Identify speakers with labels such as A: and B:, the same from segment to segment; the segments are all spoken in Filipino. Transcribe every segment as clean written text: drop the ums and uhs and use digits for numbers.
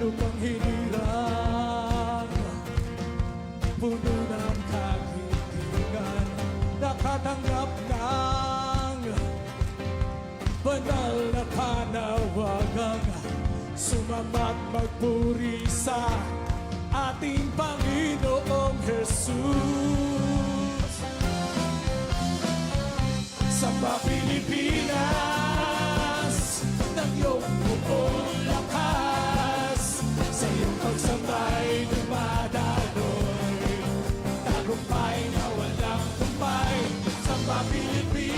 A: lupang hinirang, puno ng kahilingan, nakatanggap ng banal na panawagang sumamat magpuri sa ating Panginoong Jesus. Samba Pilipinas ng iyong buong lakas, sa iyong pagsambay dumadaloy, tagumpay na walang tumpay. Samba Pilipinas,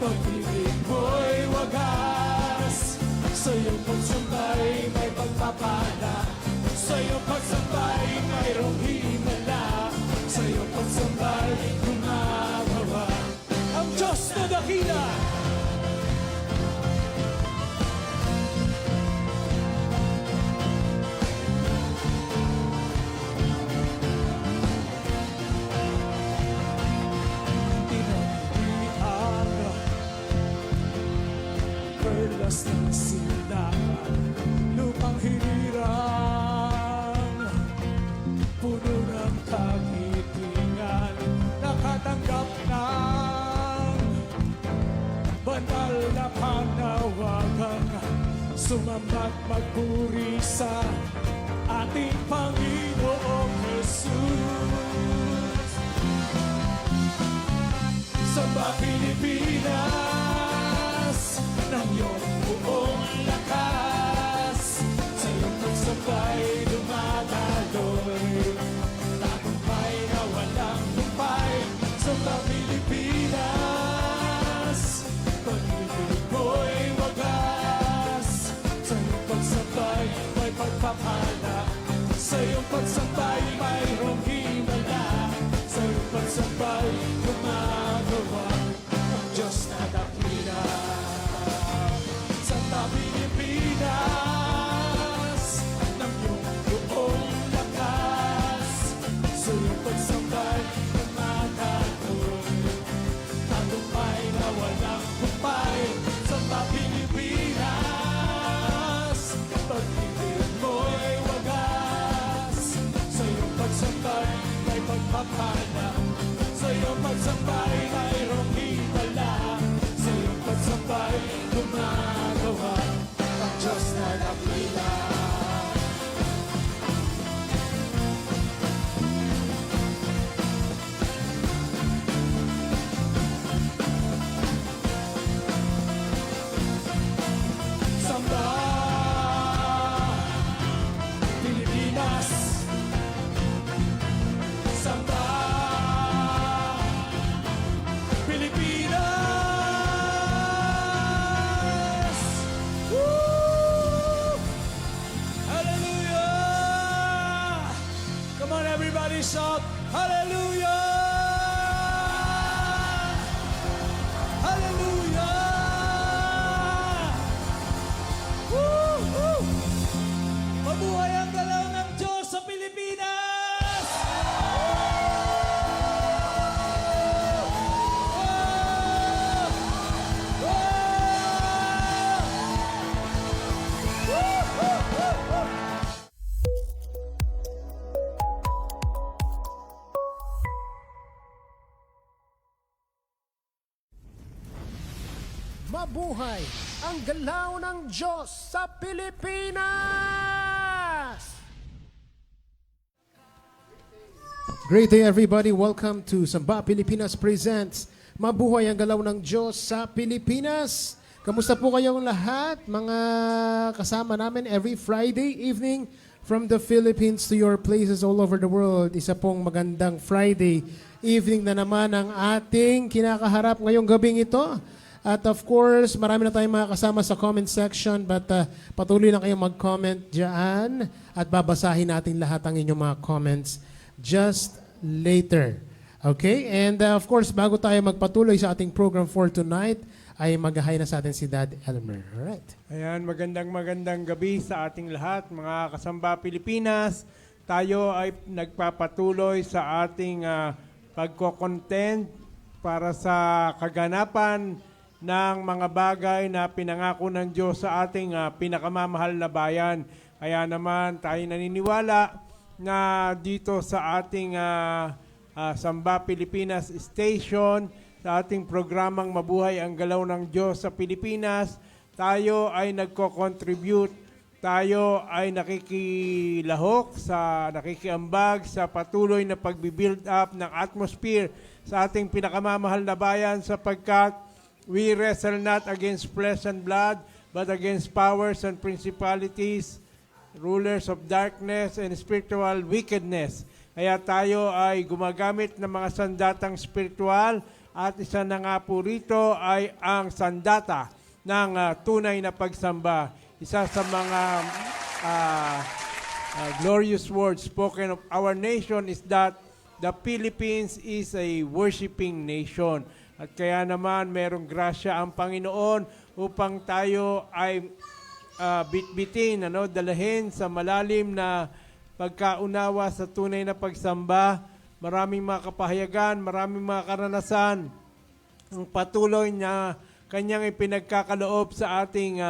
A: pag-ibig mo'y wagas, sa iyong pagsambay may pagpapala, sa iyong pagsambay mayroong himala, sa iyong pagsambay gumagawa ang Diyos na dakila. Tinantian perlas ng silangan, lupang hinirang, puno ng kagitingan, nakatanggap ng banal na panawagang sumamat magpuri sa ating Panginoong Jesus. Samba Pilipinas ng iyong buong lakas, sa iyong pagsabay dumadaloy, tagumpay na walang tumpay. Samba Pilipinas, pag-ibig mo'y wagas, sa iyong pagsabay may pagpapala, sa iyong pagsabay mayroong himala, sa iyong pagsabay gumagawa ang Diyos na dakila. Santa Pilipinas ng iyong buong lakas, sa iyong pagsambay dumadaloy, tagumpay na walang humpay. Santa Pilipinas, pag-ibig mo'y wagas, sa iyong pagsambay may pagpapala, sa iyong pagsambay mayroong himala, sa iyong pagsambay gumagawa ang Diyos na dakila. Samba Pilipinas, samba Pilipinas. Woo! Hallelujah! Come on, everybody, shout hallelujah! Hallelujah! Woo! Mabuhay ang galaw ng Diyos sa Pilipinas!
B: Mabuhay ang galaw ng Diyos sa Pilipinas! Great day everybody, welcome to Samba Pilipinas Presents Mabuhay ang galaw ng Diyos sa Pilipinas. Kamusta po kayong lahat? Mga kasama namin every Friday evening from the Philippines to your places all over the world. Isa pong magandang Friday evening na naman ang ating kinakaharap ngayong gabing ito. At of course, marami na tayong mga kasama sa comment section, but patuloy lang kayong mag-comment dyan at babasahin natin lahat ang inyong mga comments just later. Okay? And of course, bago tayo magpatuloy sa ating program for tonight, ay mag-hi na sa atin si Dad Elmer. Alright.
C: Ayan, magandang gabi sa ating lahat, mga kasamba Pilipinas. Tayo ay nagpapatuloy sa ating pagko-content para sa kaganapan ng mga bagay na pinangako ng Diyos sa ating pinakamamahal na bayan. Kaya naman tayo naniniwala na dito sa ating Samba Pilipinas Station, sa ating programang Mabuhay ang Galaw ng Diyos sa Pilipinas, tayo ay nagko-contribute, tayo ay nakikilahok, nakikiambag sa patuloy na pagbibuild up ng atmosphere sa ating pinakamamahal na bayan sapagkat we wrestle not against flesh and blood, but against powers and principalities, rulers of darkness and spiritual wickedness. Kaya tayo ay gumagamit ng mga sandatang spiritual at isa na nga po rito ay ang sandata ng tunay na pagsamba. Isa sa mga glorious words spoken of our nation is that the Philippines is a worshiping nation. At kaya naman merong grasya ang Panginoon upang tayo ay bitbitin, dalahin sa malalim na pagkaunawa sa tunay na pagsamba. Maraming mga kapahayagan, maraming mga karanasan ang patuloy na kanyang ipinagkakaloob sa ating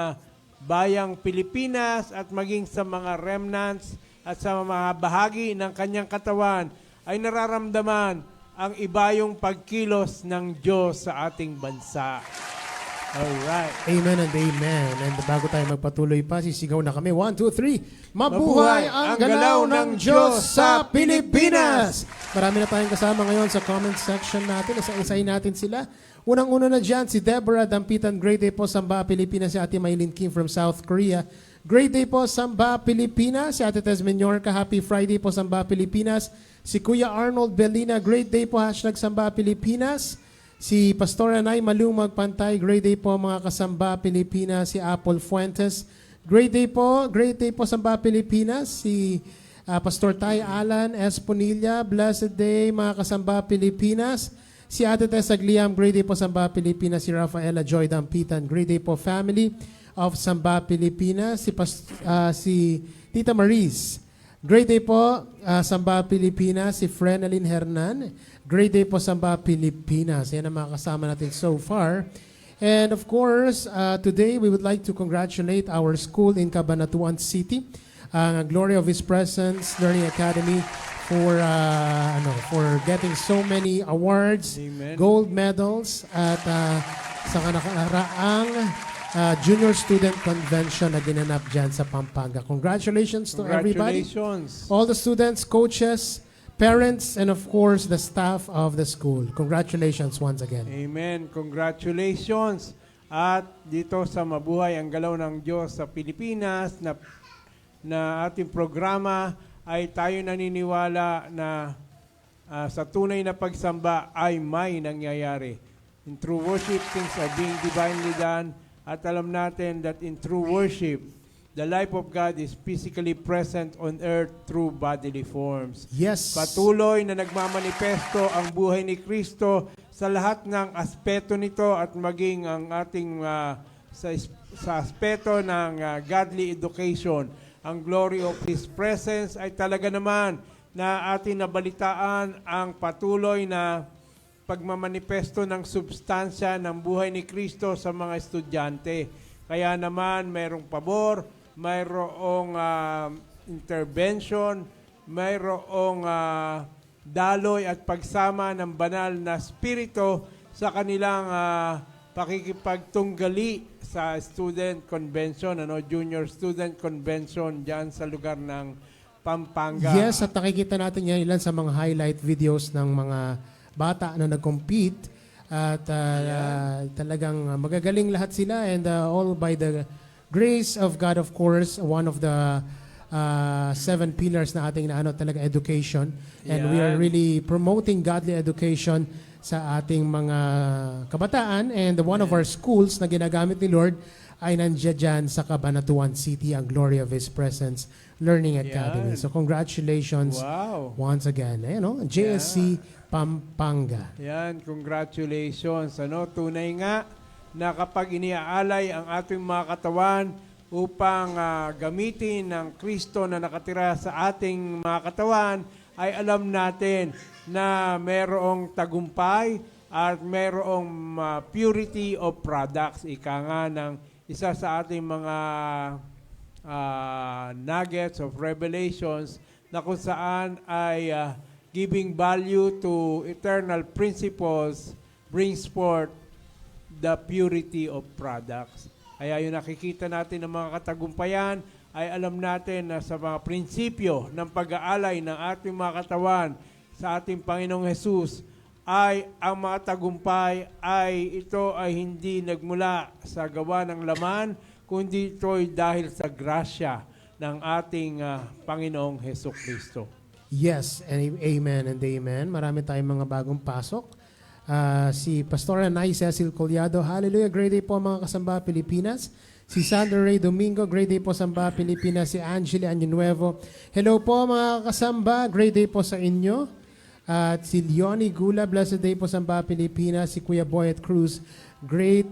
C: bayang Pilipinas at maging sa mga remnants at sa mga bahagi ng kanyang katawan ay nararamdaman ang ibayong pagkilos ng Diyos sa ating bansa. Alright.
B: Amen and amen. And bago tayo magpatuloy pa, sisigaw na kami. 1, 2, 3. Mabuhay ang galaw ng Diyos sa Pilipinas! Marami na tayong kasama ngayon sa comment section natin. Isa-isahin natin sila. Unang-una na dyan, si Deborah Dampitan. Great day po, Samba Pilipinas. Si Ate Maylin Kim from South Korea. Great day po, Samba Pilipinas. Si Ate Tez Menyorca. Happy Friday po, Samba Pilipinas. Si Kuya Arnold Belina. Great day po, #Samba Pilipinas. Si Pastora Nay Malung Magpantay. Great day po, mga kasamba Pilipinas. Si Apple Fuentes. Great day po, Samba Pilipinas. Si Pastor Tay Alan Esponilla. Blessed day, mga kasamba Pilipinas. Si Ate Tessa Gliam, great day po, Samba Pilipinas. Si Rafaela Joy Dampitan, great day po, family of Samba Pilipinas. Si Tita Maris, great day po, Samba Pilipinas. Si Frenalyn Hernan, great day po, Samba Pilipinas. Yan ang mga kasama natin so far. And of course, today we would like to congratulate our school in Cabanatuan City, Glory of His Presence Learning Academy, for getting so many awards,
C: Amen.
B: gold medals at sa kanakaraang Junior Student Convention na ginanap dyan sa Pampanga. Congratulations to everybody.
C: Congratulations.
B: All the students, coaches, parents, and of course the staff of the school. Congratulations once again.
C: Amen. Congratulations. At dito sa Mabuhay ang Galaw ng Diyos sa Pilipinas na ating programa ay tayo naniniwala na sa tunay na pagsamba ay may nangyayari. In true worship, things are being divinely done. At alam natin that in true worship, the life of God is physically present on earth through bodily forms.
B: Yes.
C: Patuloy na nagmamanifesto ang buhay ni Kristo sa lahat ng aspeto nito at maging ang ating sa aspeto ng godly education. Ang glory of His presence ay talaga naman na ating nabalitaan ang patuloy na pagmamanifesto ng substansya ng buhay ni Kristo sa mga estudyante. Kaya naman mayroong pabor, mayroong intervention, mayroong daloy at pagsama ng banal na spirito sa kanilang pakikipagtunggali sa student convention, junior student convention diyan sa lugar ng Pampanga.
B: Yes, at nakikita natin yan ilan sa mga highlight videos ng mga bata na nag-compete at talagang magagaling lahat sila and all by the grace of God, of course, one of the 7 pillars na ating talaga education, and we are really promoting godly education sa ating mga kabataan, and one of our schools na ginagamit ni Lord ay nandiyan dyan sa Cabanatuan City, ang Glory of His Presence Learning Academy. So congratulations once again. JSC Pampanga.
C: Yan, congratulations. Tunay nga na kapag iniaalay ang ating mga katawan upang gamitin ng Kristo na nakatira sa ating mga katawan, ay alam natin na merong tagumpay, at mayroong purity of products. Ika nga ng isa sa ating mga nuggets of revelations na kung saan ay giving value to eternal principles brings forth the purity of products. Kaya yung nakikita natin ng mga katagumpayan ay alam natin na sa mga prinsipyo ng pag-aalay ng ating mga katawan sa ating Panginoong Hesus ay ang mga tagumpay ay ito ay hindi nagmula sa gawa ng laman, kundi ito ay dahil sa grasya ng ating Panginoong Hesus Kristo.
B: Yes, and amen and amen. Marami tayong mga bagong pasok. Si Pastora Nay Cecil Collado, hallelujah, great day po mga kasamba Pilipinas. Si Sandra Ray Domingo, great day po Samba Pilipinas. Si Angela Año hello po mga kasamba, great day po sa inyo. At si Leonie Gula, blessed day po Samba Pilipinas. Si Kuya Boyet Cruz, great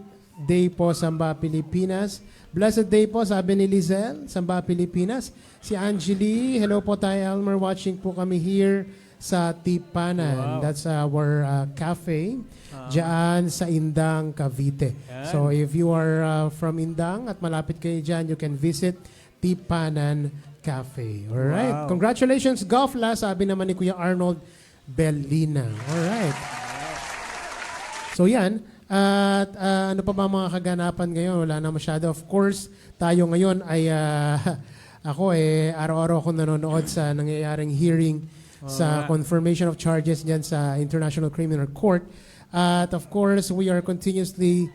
B: day po Samba Pilipinas. Blessed day po, sabi ni Lizelle, Samba Pilipinas. Si Angeli, hello po tayo Elmer, watching po kami here sa Tipanan.
C: Wow.
B: That's our cafe dyan sa Indang, Cavite.
C: Yan.
B: So if you are from Indang at malapit kayo dyan, you can visit Tipanan Cafe. Alright.
C: Wow.
B: Congratulations, Gofla, sabi naman ni Kuya Arnold Bellina. Alright. So yan. At ano pa ba mga kaganapan ngayon? Wala na masyado. Of course, tayo ngayon ay ako araw-araw ako nanonood sa nangyayaring hearing sa confirmation of charges dyan sa International Criminal Court. At of course, we are continuously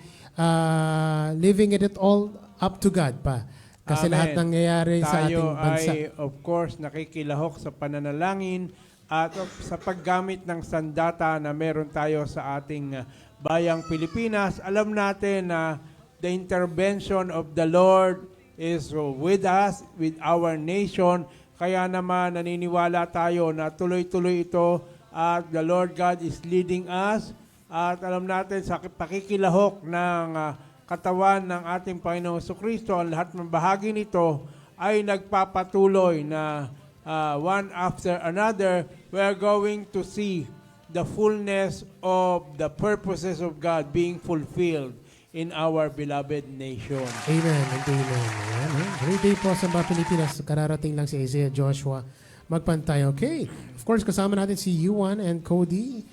B: leaving it all up to God pa. Kasi
C: Amen.
B: lahat nangyayari sa ating bansa.
C: Tayo ay, of course, nakikilahok sa pananalangin at sa paggamit ng sandata na meron tayo sa ating bayang Pilipinas. Alam natin na the intervention of the Lord is with us, with our nation. Kaya naman naniniwala tayo na tuloy-tuloy ito at the Lord God is leading us. At alam natin sa pakikilahok ng katawan ng ating Panginoong Jesucristo, ang lahat ng bahagi nito ay nagpapatuloy na one after another, we are going to see the fullness of the purposes of God being fulfilled in our beloved nation.
B: Amen and amen. Ayan, great day po sa mga Pilipinas. Kararating lang si Isaiah Joshua magpantay. Okay. Of course, kasama natin si Yuan and Cody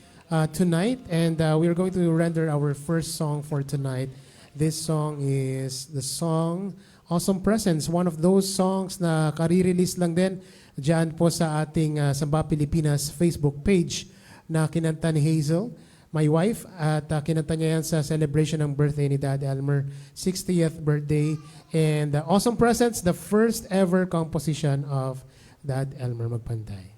B: tonight. And we are going to render our first song for tonight. This song is the song Awesome Presence. One of those songs na kari-release lang din dyan po sa ating Samba Pilipinas Facebook page na kinanta ni Hazel, my wife, at kinanta niya yan sa celebration ng birthday ni Dad Elmer, 60th birthday. And Awesome Presence, the first ever composition of Dad Elmer Magpantay.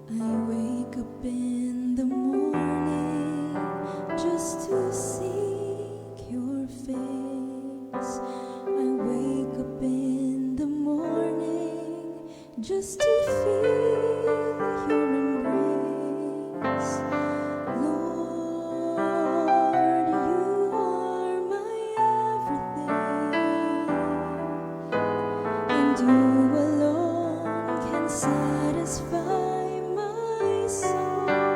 D: I wake up in the morning just to seek your face. I wake up in the morning just to feel your embrace. Lord, you are my everything, and you alone can satisfy my soul.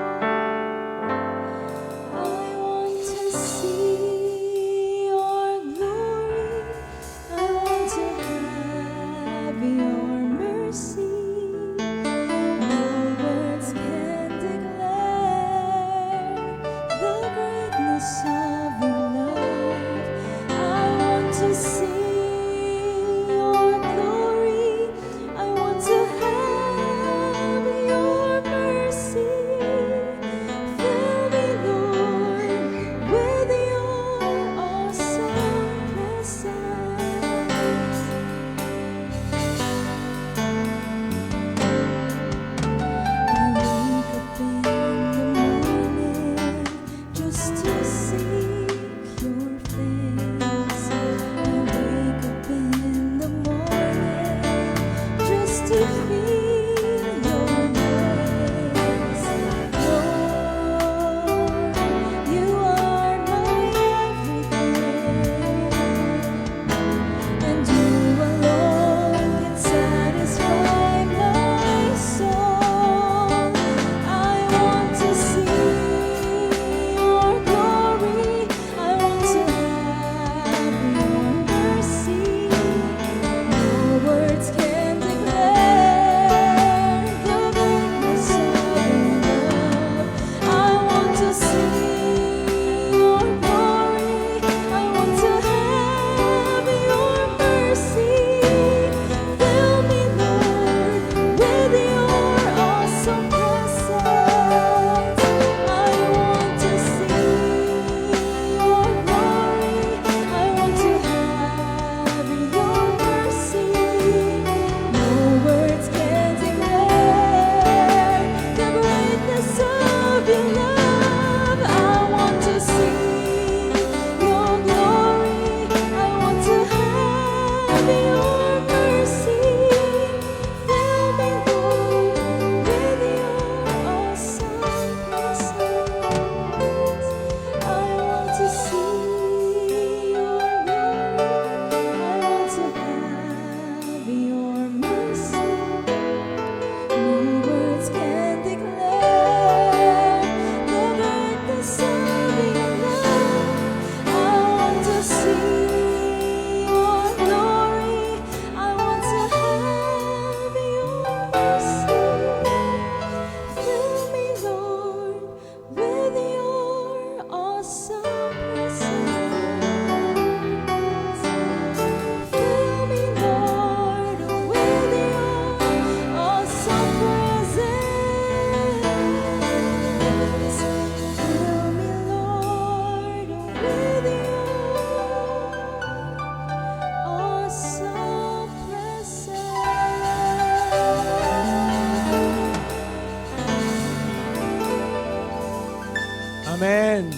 C: Amen.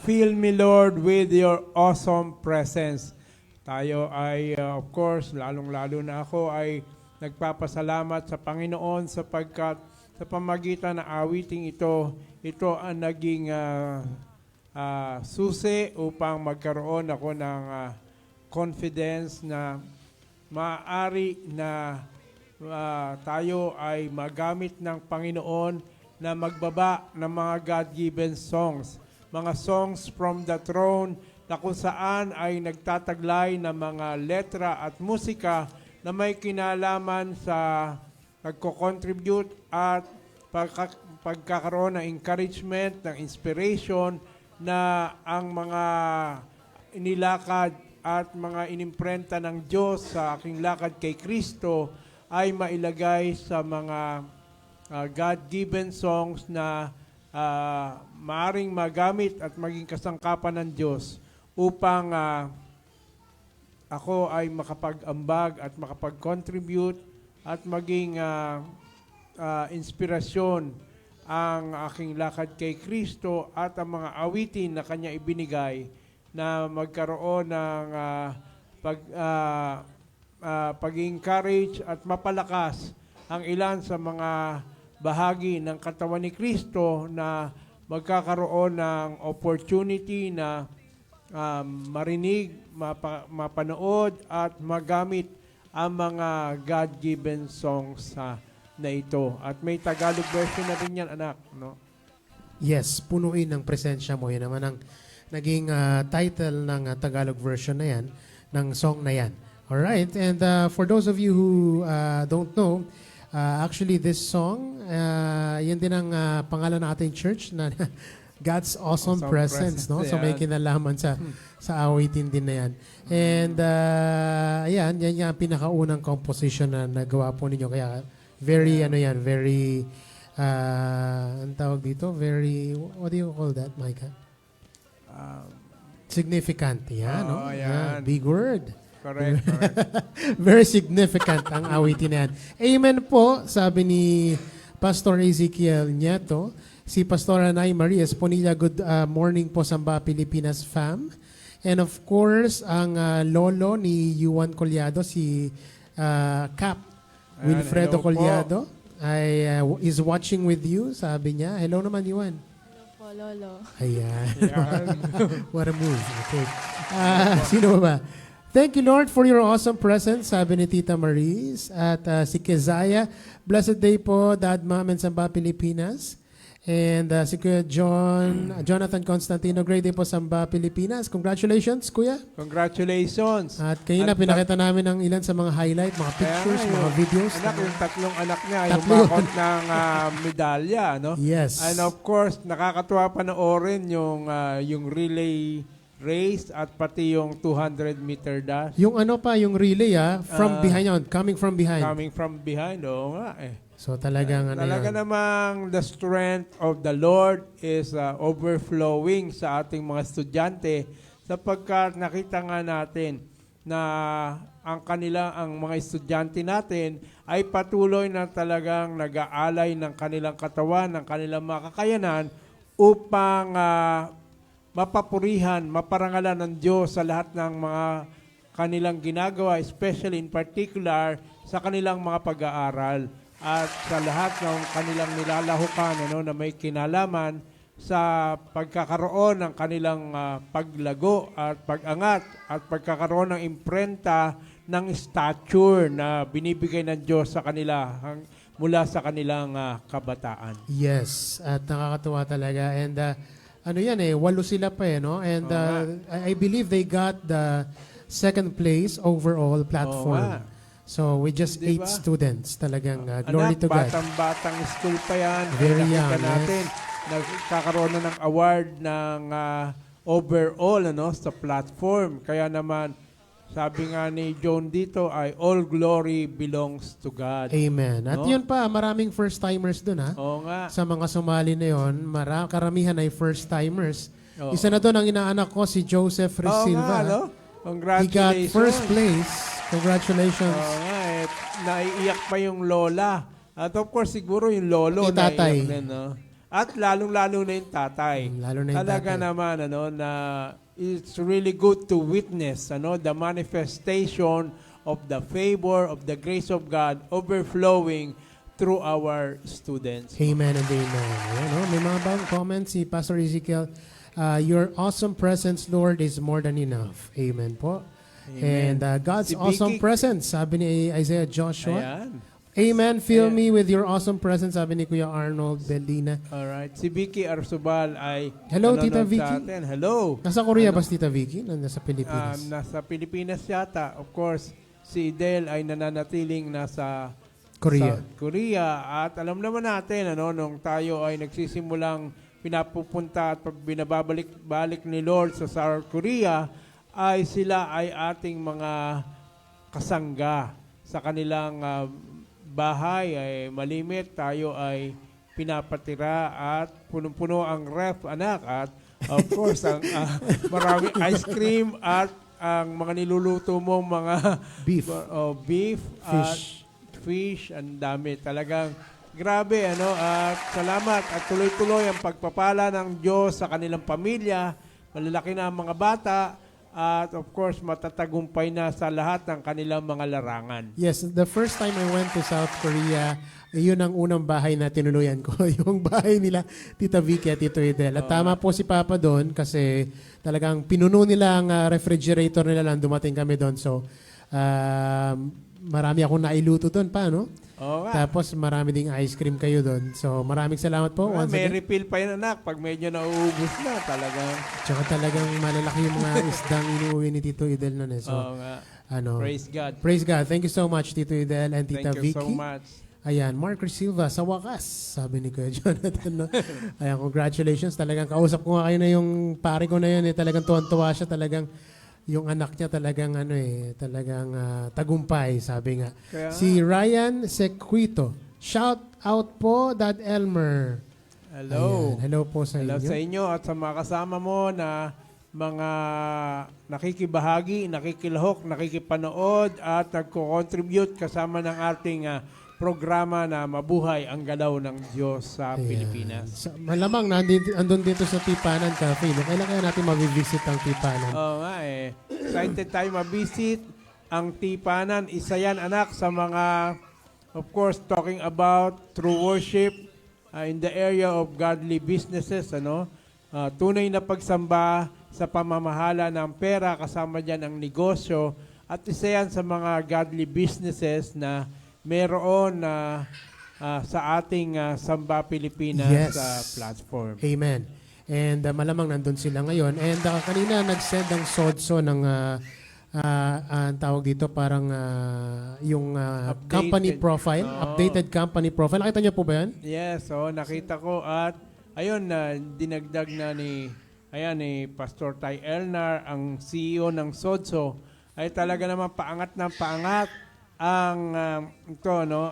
C: Fill me, Lord, with your awesome presence. Tayo ay, of course, lalong-lalo na ako ay nagpapasalamat sa Panginoon sapagkat sa pamagitan ng awiting ito ang naging susi upang magkaroon ako ng confidence na maaari na tayo ay magamit ng Panginoon na magbaba ng mga God-given songs. Mga songs from the throne na kung saan ay nagtataglay ng mga letra at musika na may kinalaman sa nagko-contribute at pagkakaroon ng encouragement, ng inspiration na ang mga inilakad at mga inimprenta ng Diyos sa aking lakad kay Kristo ay mailagay sa mga God-given songs na maaring magamit at maging kasangkapan ng Diyos upang ako ay makapag-ambag at makapag-contribute at maging inspirasyon ang aking lakad kay Kristo at ang mga awitin na Kanya ibinigay na magkaroon ng pag-encourage at mapalakas ang ilan sa mga bahagi ng katawan ni Kristo na magkakaroon ng opportunity na marinig, mapanood at magamit ang mga God-given songs na ito. At may Tagalog version na rin yan, anak. No?
B: Yes, punuin ng presensya mo. Yan naman ang naging title ng Tagalog version na yan, ng song na yan. Alright, and for those of you who don't know, actually this song, yan din ang pangalan ng ating church na God's Awesome Presence, no? So may kinalaman sa awitin din na yan. And yan yung pinakaunang composition na nagawa po ninyo. Kaya very, very, ang tawag dito, very, what do you call that, Micah? Significant, yan, no?
C: Yan.
B: Big word.
C: Correct.
B: Very significant ang awitin na yan. Amen po, sabi ni Pastor Ezekiel Nieto. Si Pastor Anay Maria Esponilla, good morning po Samba Pilipinas fam. And of course, ang lolo ni Juan Collado, si Cap Wilfredo
C: hello
B: Collado, is watching with you, sabi niya. Hello naman, Juan.
D: Hello po, Lolo.
B: Ayan.
C: Yan.
B: What a move. Okay. Sino ba? Thank you, Lord, for your awesome presence, sabi ni Tita Maris. At si Kezaya, blessed day po, Dad, Mom, and Samba Pilipinas. And si Kuya Jonathan Constantino, great day po, Samba Pilipinas. Congratulations, Kuya.
C: Congratulations.
B: At kayo na, pinakita namin ang ilan sa mga highlight, mga pictures, mga videos.
C: Anak, yung tatlong anak niya, yung
B: Tatlo.
C: bakot ng medalya, no?
B: Yes.
C: And of course, nakakatuwa panoorin yung relay race at pati yung 200-meter dash.
B: Yung yung relay, from behind yun, coming from behind.
C: Coming from behind, oo nga eh.
B: So talagang
C: Talaga
B: yan.
C: namang the strength of the Lord is overflowing sa ating mga estudyante sapagkat nakita nga natin na ang mga estudyante natin ay patuloy na talagang nag-aalay ng kanilang katawan, ng kanilang mga kakayanan upang mapapurihan, maparangalan ng Diyos sa lahat ng mga kanilang ginagawa, especially in particular sa kanilang mga pag-aaral at sa lahat ng kanilang nilalahukan na may kinalaman sa pagkakaroon ng kanilang paglago at pag-angat at pagkakaroon ng imprenta ng stature na binibigay ng Diyos sa kanila mula sa kanilang kabataan.
B: Yes, at nakakatuwa talaga. And 8 sila pa no? And I believe they got the second place overall platform. So with just 8 students, talagang glory to God.
C: Batang school pa yan.
B: Very
C: Nakita
B: young,
C: natin, nagkakaroon na ng award ng overall sa platform. Kaya naman, sabi nga ni John dito ay all glory belongs to God.
B: Amen. At yun pa, maraming first-timers dun
C: Oo nga.
B: Sa mga sumali na yun, karamihan ay first-timers.
C: Oo.
B: Isa na doon ang inaanak ko, si Joseph
C: Oo
B: Risilva.
C: nga, no?
B: He
C: Congratulations.
B: got first place. Congratulations.
C: Oo nga, naiiyak pa yung lola. At of course, siguro yung lolo
B: Yung tatay.
C: naiiyak din, no? At lalong-lalo na yung tatay.
B: Lalo na yung
C: Talaga
B: tatay.
C: naman na it's really good to witness the manifestation of the favor of the grace of God overflowing through our students.
B: Amen and amen. Ayan, oh, may mga bagong comments si Pastor Ezekiel. Your awesome presence, Lord, is more than enough. Amen po.
C: Amen.
B: And God's
C: Si
B: awesome
C: Vicky-
B: presence, sabi ni Isaiah Joshua.
C: Ayan.
B: Amen. Fill
C: Ayan.
B: me with your awesome presence, sabi ni Kuya Arnold Belina.
C: Alright. Si Vicky Arsubal ay
B: Hello,
C: nanonood
B: Tita
C: sa
B: Vicky.
C: atin. Hello.
B: Nasa Korea ba si Tita Vicky? Nasa Pilipinas.
C: Nasa Pilipinas yata. Of course, si Idel ay nananatiling nasa
B: Korea.
C: South Korea. At alam naman natin, nung tayo ay nagsisimulang pinapupunta at binababalik-balik ni Lord sa South Korea, ay sila ay ating mga kasangga sa kanilang bahay ay malimit. Tayo ay pinapatira at punong-puno ang ref, anak. At of course, ang marami ice cream at ang mga niluluto mong mga
B: Beef.
C: beef at
B: Fish.
C: fish, ang dami. Talagang grabe, at salamat at tuloy-tuloy ang pagpapala ng Diyos sa kanilang pamilya, malalaki na ang mga bata, at of course, matatagumpay na sa lahat ng kanilang mga larangan.
B: Yes, the first time I went to South Korea, yun ang unang bahay na tinuluyan ko. Yung bahay nila, Tita Vicky at Tito Idel. At tama po si Papa doon kasi talagang pinuno nila ang refrigerator nila lang dumating kami doon. So, marami akong nailuto doon pa, no?
C: Oo nga.
B: Tapos marami ding ice cream kayo doon. So, maraming salamat po. Once
C: May
B: again.
C: refill pa yun, anak. Pag medyo nauubos na, talagang.
B: Tsaka talagang malalaki yung mga isdang inuwi ni Tito Idel noon. So,
C: Oo nga.
B: praise
C: Praise God.
B: God. Thank you so much, Tito Idel and Tita
C: Thank you
B: Vicky.
C: so much.
B: Ayan, Mark Silva, sa wakas, sabi ni Kuya Jonathan. No? Ayan, congratulations. Talagang kausap ko nga kayo na yung pare ko na yun. Talagang tuwan-tuwa siya. Talagang yung anak niya talagang talagang tagumpay, sabi nga.
C: Kaya
B: Si Ryan Sequito. Shout out po, Dad Elmer.
C: hello.
B: Ayan, hello po sa
C: Hello
B: inyo.
C: sa inyo at sa mga kasama mo na mga nakikibahagi, nakikilahok, nakikipanood at nagko-contribute kasama ng ating programa na Mabuhay ang Galaw ng Diyos sa
B: Ayan.
C: Pilipinas.
B: Malamang andun dito sa Tipanan Cafe. No? Kailan kaya natin mabivisit ang Tipanan?
C: Oo nga Excited tayo mabisit ang Tipanan. Isa yan, anak, sa mga, of course, talking about true worship in the area of godly businesses. Tunay na pagsamba sa pamamahala ng pera, kasama dyan ang negosyo. At isa yan sa mga godly businesses na meron sa ating Samba Pilipinas
B: Yes.
C: platform.
B: Amen. And malamang nandun sila ngayon. And kanina nag-send ang SODSO ng ang tawag dito parang yung
C: Updated.
B: company profile,
C: Oo.
B: updated company profile. Nakita niyo po ba yan?
C: Yes, nakita ko at ayun dinagdag na ni Pastor Ty Elnar, ang CEO ng SODSO, ay talaga naman paangat ng paangat ang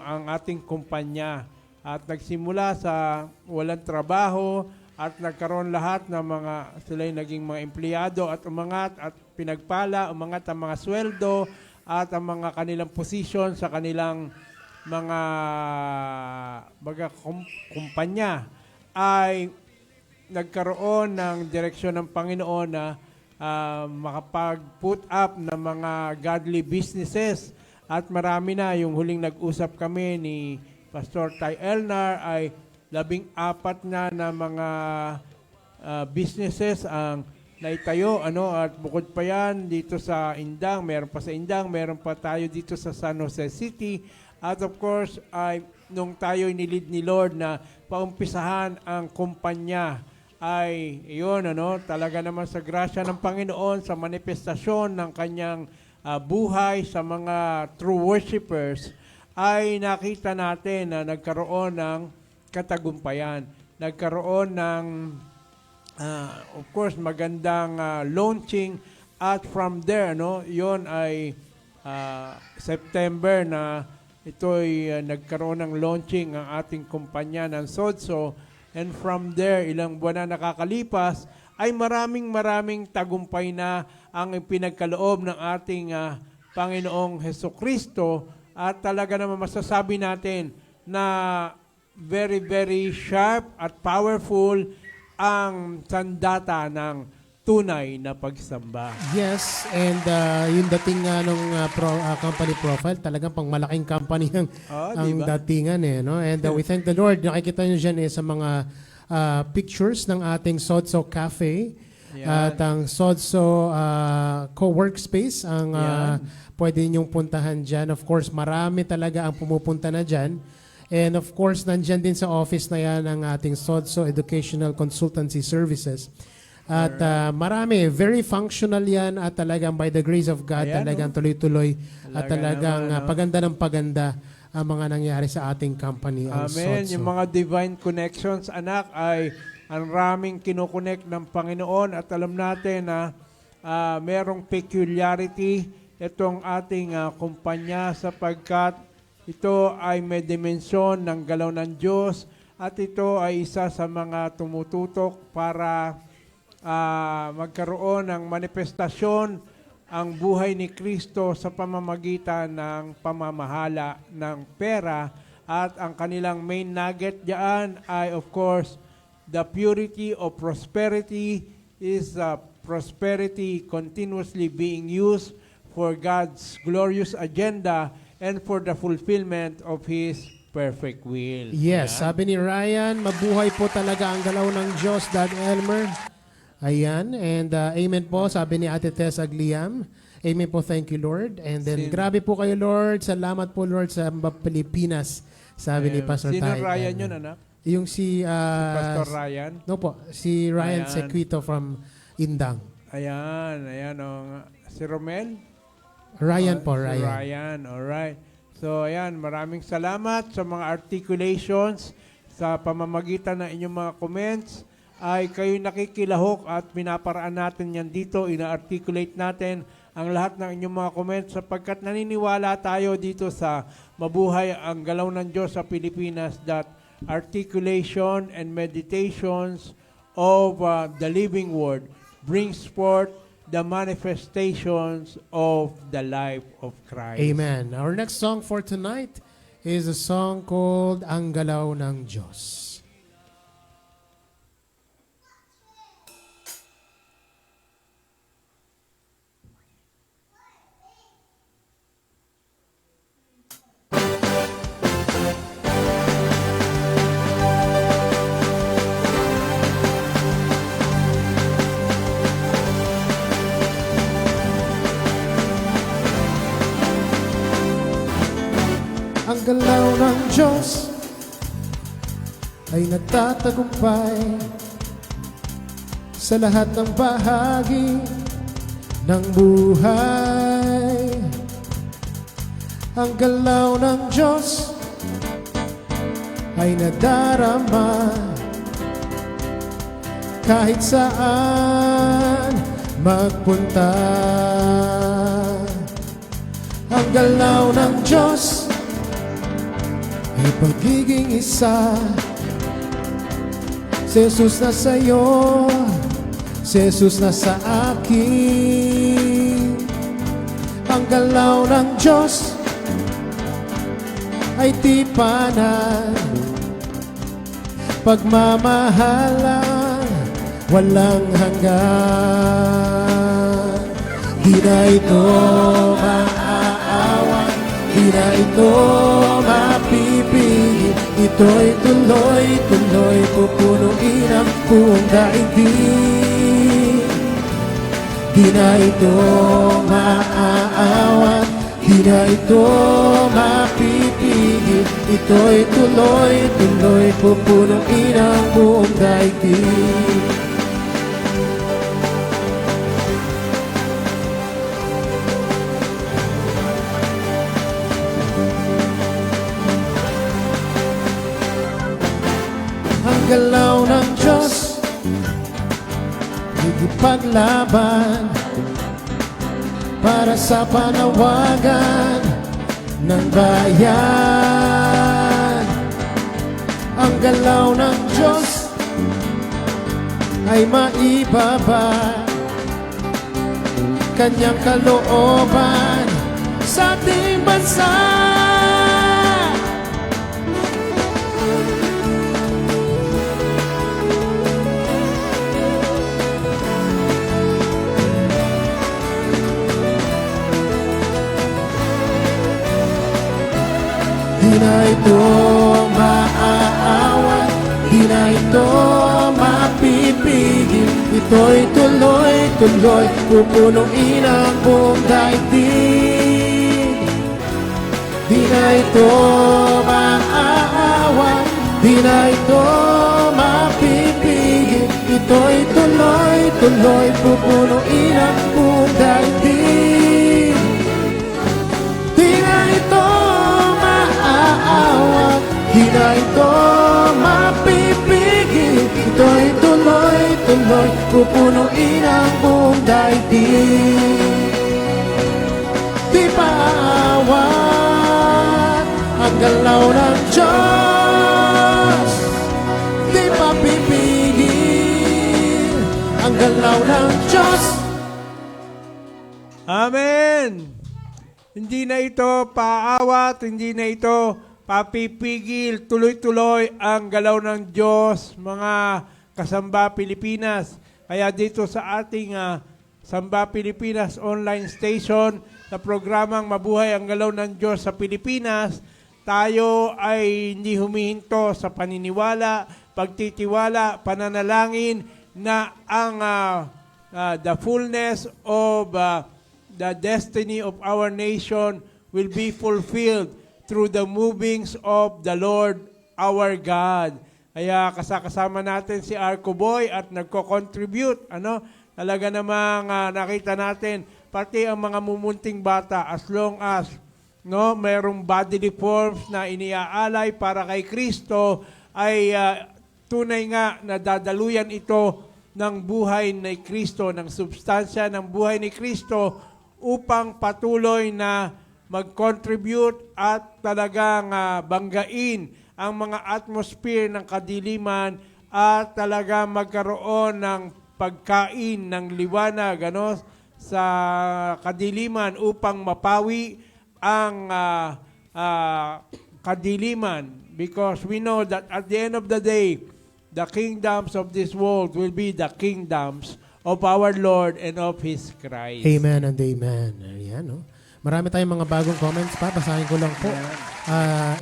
C: ang ating kumpanya at nagsimula sa walang trabaho at nagkaroon lahat ng mga sila'y naging mga empleyado at umangat at pinagpala, umangat ang mga sweldo at ang mga kanilang posisyon sa kanilang mga kumpanya ay nagkaroon ng direksyon ng Panginoon na makapag-put up ng mga godly businesses. At marami na, yung huling nag-usap kami ni Pastor Ty Elnar ay 14 na mga businesses ang naitayo. At bukod pa yan dito sa Indang, meron pa sa Indang, meron pa tayo dito sa San Jose City. At of course, ay nung tayo nilid ni Lord na paumpisahan ang kumpanya, ay iyon, talaga naman sa grasya ng Panginoon, sa manifestasyon ng kanyang buhay sa mga true worshipers, ay nakita natin na nagkaroon ng katagumpayan. Nagkaroon ng, of course, magandang launching. At from there, yon ay September na ito'y nagkaroon ng launching ang ating kumpanya ng SODSO. And from there, ilang buwan na nakakalipas, ay maraming tagumpay na ang pinagkaloob ng ating Panginoong Hesukristo. At talaga naman masasabi natin na very, very sharp at powerful ang sandata ng tunay na pagsamba.
B: Yes, and yung dating nga nung company profile, talagang pang malaking company ang, ang
C: diba?
B: datingan eh. No? And we thank the Lord. Nakikita nyo dyan sa mga pictures ng ating Sodso Cafe.
C: Yan.
B: At ang Sodso co-workspace ang pwede ninyong puntahan dyan. Of course, marami talaga ang pumupunta na dyan. And of course, nandyan din sa office na yan ang ating Sodso Educational Consultancy Services. At marami, very functional yan at talagang by the grace of God,
C: Ayan,
B: talagang tuloy-tuloy at talagang
C: naman,
B: paganda ng paganda ang mga nangyari sa ating company. Ang
C: Amen.
B: Sodso.
C: Yung mga divine connections, anak, ay ang raming kinoconnect ng Panginoon at alam natin na merong peculiarity itong ating kumpanya sapagkat ito ay may dimensyon ng galaw ng Diyos at ito ay isa sa mga tumututok para magkaroon ng manifestasyon ang buhay ni Kristo sa pamamagitan ng pamamahala ng pera at ang kanilang main nugget diyan ay of course the purity of prosperity is prosperity continuously being used for God's glorious agenda and for the fulfillment of His perfect will.
B: Yes, sabi ni Ryan, mabuhay po talaga ang galaw ng Diyos, Dad Elmer. Ayan, and amen po, sabi ni Ate Tess Agliam. Amen po, thank you Lord. And then, grabe po kayo Lord, salamat po Lord sa Pilipinas, sabi ni Pastor
C: Sino
B: Tay.
C: Ryan yun, anak?
B: Yung si
C: Pastor Ryan?
B: No po, si Ryan
C: Ayan.
B: Sequito from Indang.
C: Ayan. Si Romel?
B: Ryan po,
C: Si
B: Ryan.
C: Ryan, alright. So, ayan, maraming salamat sa mga articulations sa pamamagitan ng inyong mga comments ay kayo nakikilahok at pinaparaan natin yan dito, ina-articulate natin ang lahat ng inyong mga comments sapagkat naniniwala tayo dito sa Mabuhay ang Galaw ng Diyos sa Pilipinas that articulation and meditations of the living word brings forth the manifestations of the life of Christ.
B: Amen. Our next song for tonight is a song called Ang Galaw ng Diyos. Ang galaw ng Diyos ay nagtatagumpay sa lahat ng bahagi ng buhay. Ang galaw ng Diyos ay nadarama kahit saan magpunta. Ang galaw ng Diyos ay pagiging isa. Si Jesus na sa'yo, si Jesus na sa akin. Ang galaw ng Diyos ay tipanan, pagmamahalan, walang hanggan. Di na ito maaawan, di na ito mapipigil. Ito'y tuloy-tuloy pupunuin ang buong daigdig. Di na ito maaawan, di na ito mapipigil. Ito'y tuloy-tuloy pupunuin ang buong daigdig. Ang galaw ng Diyos higipaglaban para sa panawagan ng bayan. Ang galaw ng Diyos ay maibaba kanyang kalooban sa ating bansa. ito'y tuloy-tuloy, pupunuin ang buong daigdig. Di na ito maaawat, di na ito mapipigil. Ito'y tuloy-tuloy, pupunuin ang buong daigdig. Di na ito maaawat, di na ito mapipigil. Ito'y tuloy-tuloy, pupunuin ang buong daigdig. Di paawat ang galaw ng Diyos, di papipigil ang galaw ng Diyos.
C: Amen! Hindi na ito paawat, hindi na ito papipigil. Tuloy-tuloy ang galaw ng Diyos, mga kasamba Pilipinas. Kaya dito sa ating Samba Pilipinas online station, sa programang Mabuhay ang Galaw ng Diyos sa Pilipinas, tayo ay hindi humihinto sa paniniwala, pagtitiwala, pananalangin na ang the fullness of the destiny of our nation will be fulfilled through the movings of the Lord our God. Kaya kasama natin si Arco Boy at nagko-contribute. Talaga namang nakita natin, pati ang mga mumunting bata, as long as mayroong bodily forms na iniaalay para kay Kristo, ay tunay nga na dadaluyan ito ng buhay ni Kristo, ng substansya ng buhay ni Kristo, upang patuloy na mag-contribute at talagang banggain ang mga atmosphere ng kadiliman at talagang magkaroon ng pagkain ng liwanag sa kadiliman upang mapawi ang kadiliman, because we know that at the end of the day, the kingdoms of this world will be the kingdoms of our Lord and of His Christ.
B: Amen and amen. Ayan, Marami tayong mga bagong comments pa. Basahin ko lang po.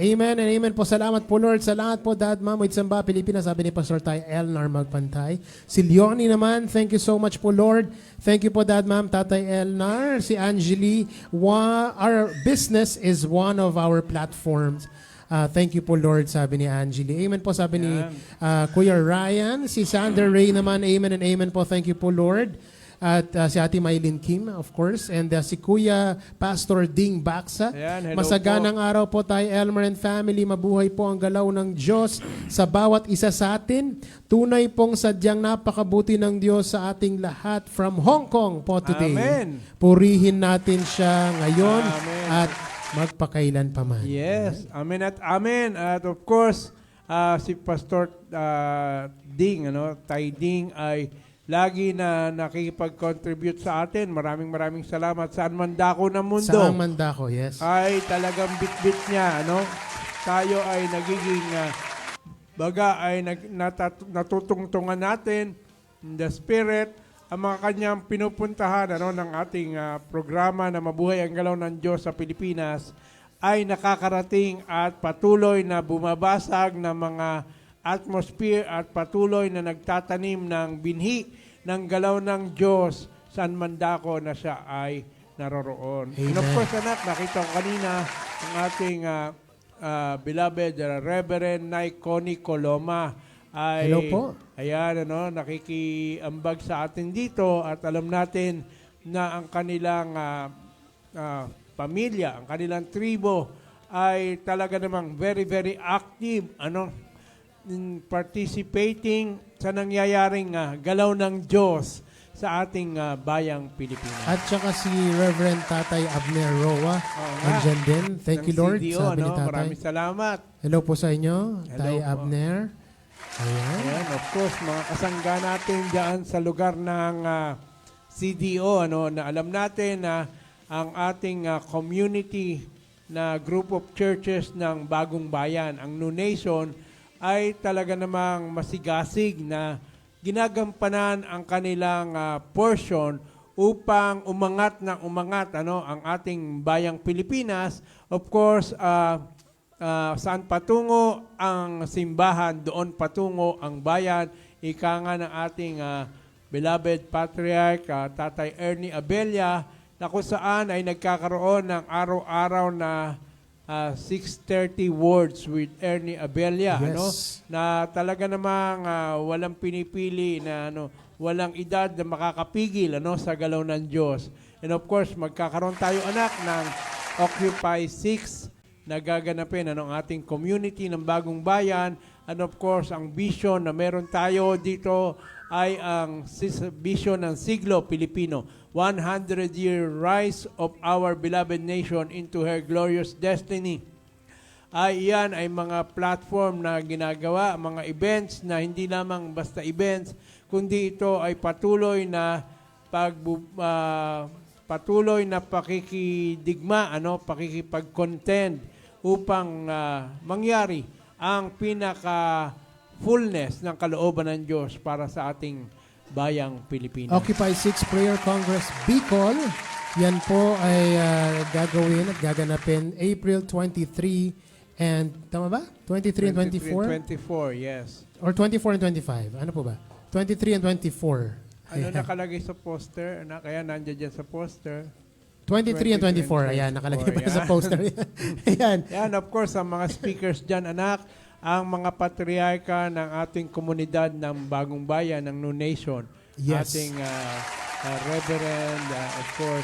B: Amen and amen po. Salamat po, Lord. Salamat po, Dad, Ma'am, with Samba Pilipinas. Sabi ni Pastor Tay Elnar Magpantay. Si Leonie naman, thank you so much po, Lord. Thank you po, Dad, Ma'am, Tatay Elnar. Si Angeli, our business is one of our platforms. Thank you po, Lord, sabi ni Angeli. Amen po, sabi ni Kuya Ryan. Si Sander Ray naman, amen and amen po. Thank you po, Lord. At si Ate Maylin Kim, of course. And si Kuya Pastor Ding Baksa.
C: Ayan, hello
B: Masaganang araw po tayo, Elmer and family. Mabuhay po ang galaw ng Diyos sa bawat isa sa atin. Tunay pong sadyang napakabuti ng Diyos sa ating lahat from Hong Kong po today.
C: Amen.
B: Purihin natin siya ngayon
C: Amen.
B: at magpakailan pa man.
C: Yes. Amen at amen. At of course, si Pastor Ding, Tay Ding, ay lagi na nakikipag-contribute sa atin. Maraming salamat. Saan man dako ng mundo.
B: Saan man dako, yes.
C: Ay talagang bit-bit niya, Tayo ay nagiging, natutungtungan natin in the spirit, ang mga kanyang pinupuntahan, ng ating programa na Mabuhay ang Galaw ng Diyos sa Pilipinas, ay nakakarating at patuloy na bumabasag ng mga atmosphere at patuloy na nagtatanim ng binhi ng galaw ng Diyos saan man dako na siya ay naroroon.
B: Amen.
C: And of course, anak, nakita ko kanina ang ating beloved Reverend Nay Connie Coloma.
B: Hello po.
C: Ayan, nakikiambag sa atin dito at alam natin na ang kanilang pamilya, ang kanilang tribo ay talaga namang very active, in participating sa nangyayaring galaw ng Diyos sa ating bayang Pilipinas.
B: At saka si Reverend Tatay Abner Roa, andyan din. Thank you, Lord,
C: CDO,
B: sabi ni Tatay.
C: Maraming salamat.
B: Hello po sa inyo,
C: Hello
B: Tay
C: po.
B: Abner. Ayan.
C: Ayan, of course, mga kasangga natin dyan sa lugar ng CDO, na alam natin na ang ating community na group of churches ng Bagong Bayan, ang New Nation, ay talaga namang masigasig na ginagampanan ang kanilang portion upang umangat ang ating bayang Pilipinas. Of course, saan patungo ang simbahan, doon patungo ang bayan. Ika nga ng ating beloved Patriarch Tatay Ernie Abella, na kung saan ay nagkakaroon ng araw-araw na 6:30 Words with Ernie Abella,
B: Yes.
C: na talaga namang walang pinipili, na walang edad na makakapigil sa galaw ng Diyos. And of course, magkakaroon tayo anak ng Occupy 6 na gaganapin ang ating community ng Bagong Bayan. And of course, ang vision na meron tayo dito ay ang vision ng siglo Pilipino. 100-year rise of our beloved nation into her glorious destiny. Iyan ay mga platform na ginagawa, mga events na hindi lamang basta events, kundi ito ay patuloy na pakikidigma, pakikipag-contend upang mangyari ang pinaka-fullness ng kalooban ng Diyos para sa ating bayang Pilipinas.
B: Occupy 6 Prayer Congress Bicol. Yan po ay gagawin at gaganapin April 23 and, tama ba? 23 and 24?
C: 24, yes.
B: Or 24 and 25? Ano po ba? 23 and 24.
C: Ano nakalagay sa poster? Kaya nandiyan dyan sa poster.
B: 23 and 24. Ayan, nakalagay pa sa poster. Ayan.
C: Yan, of course, ang mga speakers dyan, anak, ang mga patriarka ng ating komunidad ng Bagong Bayan, ng New Nation.
B: Yes.
C: Ating Reverend, of course,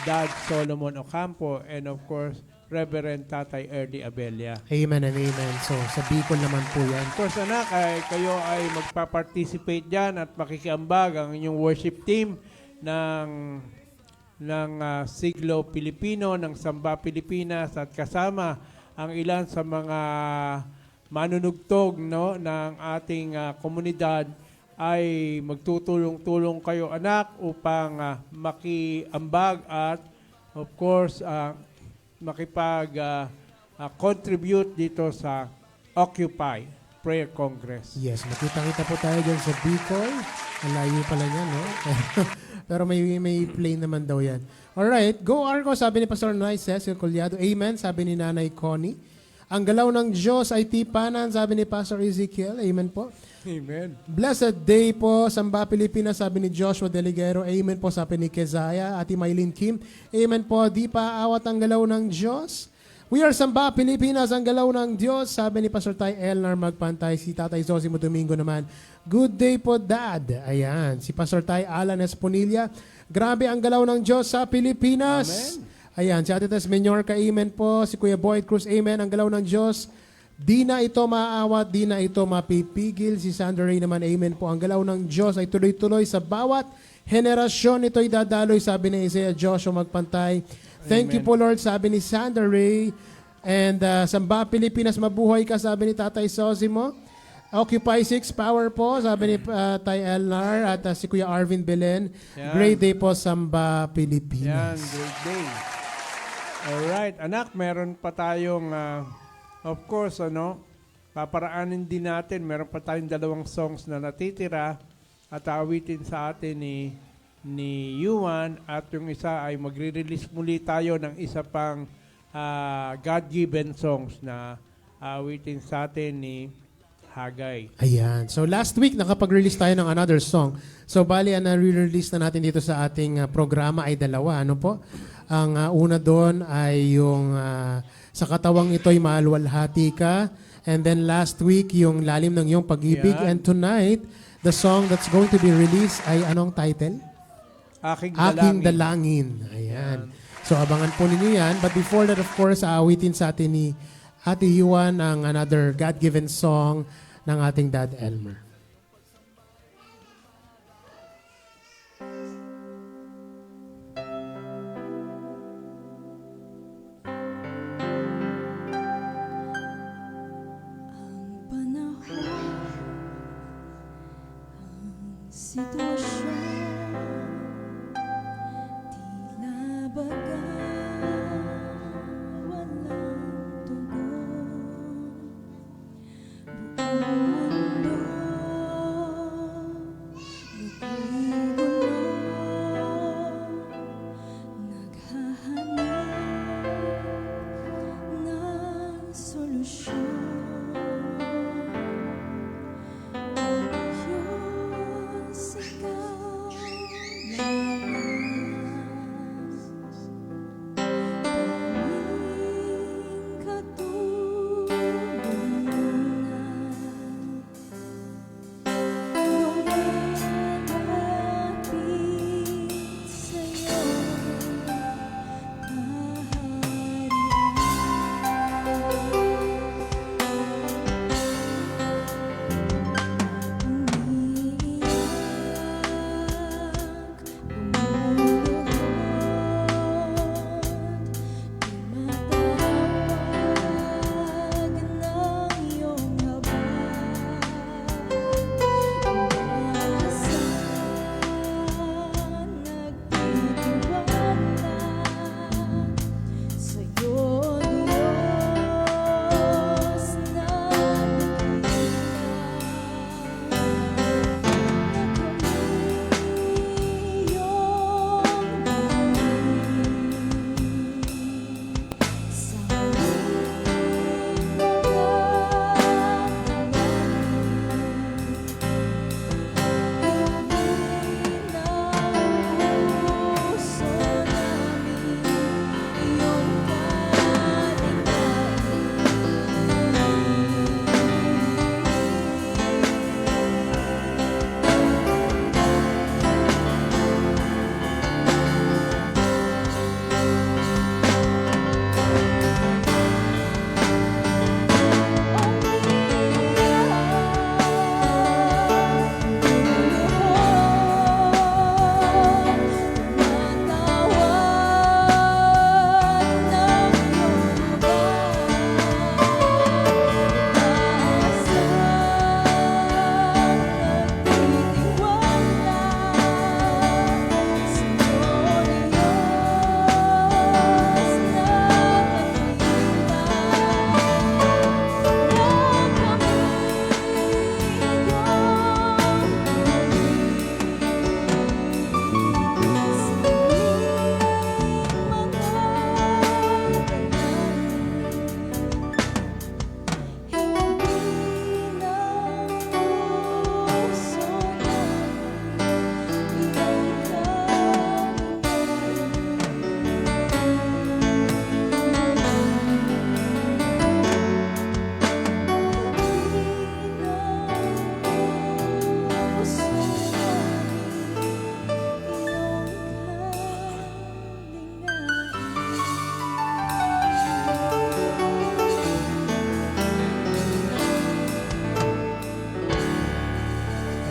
C: Dad Solomon Ocampo, and of course, Reverend Tatay Ernie Abella.
B: Amen and amen. So, sa Bicol naman po yan.
C: Of course, anak, kayo ay magpa-participate dyan at makikiambag ang inyong worship team ng Siglo Pilipino, ng Samba Pilipinas, at kasama ang ilan sa mga manunugtog ng ating komunidad ay magtutulong-tulong kayo, anak, upang makiambag at of course makipag-contribute dito sa Occupy Prayer Congress.
B: Yes, makita-kita po tayo dyan sa Bicol. Ang layo pala niya, no? Pero may plane naman daw yan. Alright, go Arco, sabi ni Pastor Nices, Kulyado. Amen, sabi ni Nanay Connie. Ang galaw ng Diyos ay tipanan, sabi ni Pastor Ezekiel. Amen po.
C: Amen.
B: Blessed day po, Samba Pilipinas, sabi ni Joshua Deligero. Amen po, sabi ni Kezaya, Ati Maylin Kim. Amen po, di pa awat ang galaw ng Diyos. We are Samba Pilipinas, ang galaw ng Diyos, sabi ni Pastor Tay Elnar Magpantay. Si Tatay Zosimo Domingo naman. Good day po, Dad. Ayan, si Pastor Tay Alan Esponilla. Grabe ang galaw ng Diyos sa Pilipinas.
C: Amen.
B: Ayan, si Ate Tess Menyorca, amen po. Si Kuya Boyd Cruz, amen. Ang galaw ng Diyos. Di na ito maaawat, di na ito mapipigil. Si Sandra Ray naman, amen po. Ang galaw ng Diyos ay tuloy-tuloy sa bawat henerasyon. Ito'y dadaloy, sabi ni Isaiah Joshua Magpantay. Thank you po, Lord, sabi ni Sandra Ray. And Samba Pilipinas, mabuhay ka, sabi ni Tatay Sosimo. Occupy 6 Power po, sabi ni Tay Elnar at si Kuya Arvin Belen.
C: Yan.
B: Great day po, Samba
C: Yan,
B: Pilipinas.
C: great day. Alright, anak, meron pa tayong, of course, paparaanin din natin, meron pa tayong 2 songs na natitira at awitin sa atin ni Yuan, at yung isa ay magre-release muli tayo ng isa pang God-given songs na awitin sa atin ni Hagay.
B: Ayan. So last week, nakapag-release tayo ng another song. So bali, ang na-release na natin dito sa ating programa ay 2. Ano po? Ang una doon ay yung sa katawang ito'y maalwalhati ka. And then last week, yung lalim ng iyong pag-ibig.
C: Yan.
B: And tonight, the song that's going to be released ay anong title? Aking Dalangin. Ayan. So abangan po ninyo yan. But before that, of course, aawitin sa atin ni Ate Yuan ang another God-given song ng ating Dad Elmer.
D: Ang panahon, ang sitwasyon, tila baga walang tugon. Buong mundo naggugulo, naghahanap ng solusyon. Diyos,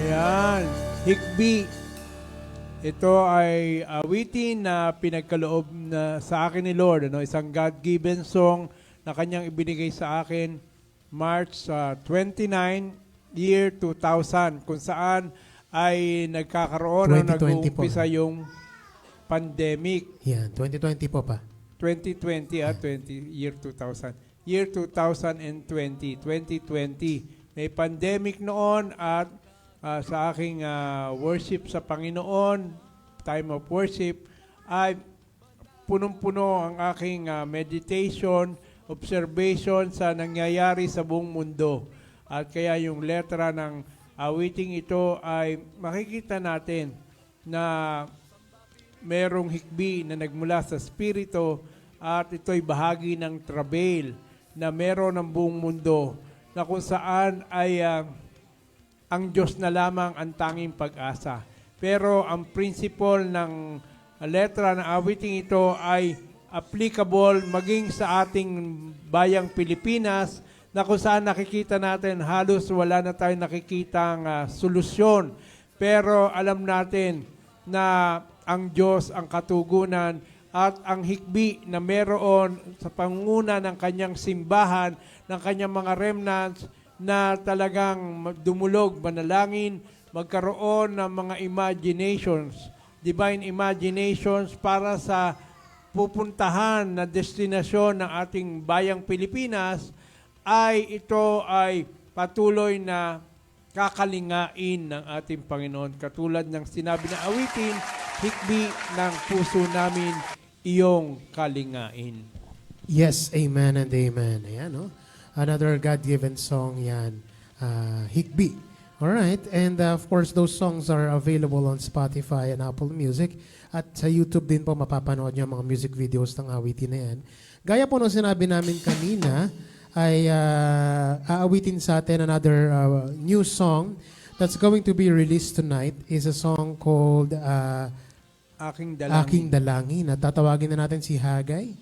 C: Ayan, Hikbi. Ito ay awitin na pinagkaloob na sa akin ni Lord. Isang God-given song na kanyang ibinigay sa akin March 29, year 2000, kung saan ay nagkakaroon o
B: 2020 po.
C: nag-uumpisa yung pandemic.
B: Yan, 2020 po pa.
C: 2020 year 2000. Year 2020, 2020. May pandemic noon at sa aking worship sa Panginoon, time of worship, ay punong-puno ang aking meditation, observation sa nangyayari sa buong mundo. At kaya yung letra ng awiting ito ay makikita natin na merong hikbi na nagmula sa Espiritu at ito'y bahagi ng travail na meron ng buong mundo na kung saan ay ang Diyos na lamang ang tanging pag-asa. Pero ang principle ng letra ng awiting ito ay applicable maging sa ating bayang Pilipinas na kung saan nakikita natin halos wala na tayong nakikitang solusyon. Pero alam natin na ang Diyos ang katugunan at ang hikbi na meron sa pangunguna ng kanyang simbahan, ng kanyang mga remnants na talagang dumulog, manalangin, magkaroon ng mga imaginations, divine imaginations para sa pupuntahan na destinasyon ng ating bayang Pilipinas, ay ito ay patuloy na kakalingain ng ating Panginoon. Katulad ng sinabi na awitin, hikbi ng puso namin iyong kalingain.
B: Yes, amen and amen. Ayan, no? Another God-given song yan, Hikbi. Alright, and of course, those songs are available on Spotify and Apple Music. At sa YouTube din po mapapanood niyo ang mga music videos ng awitin na yan. Gaya po nung sinabi namin kanina, ay aawitin sa atin another new song that's going to be released tonight is a song called
C: Aking Dalangin.
B: Aking Dalangin. At tatawagin na natin si Hagay.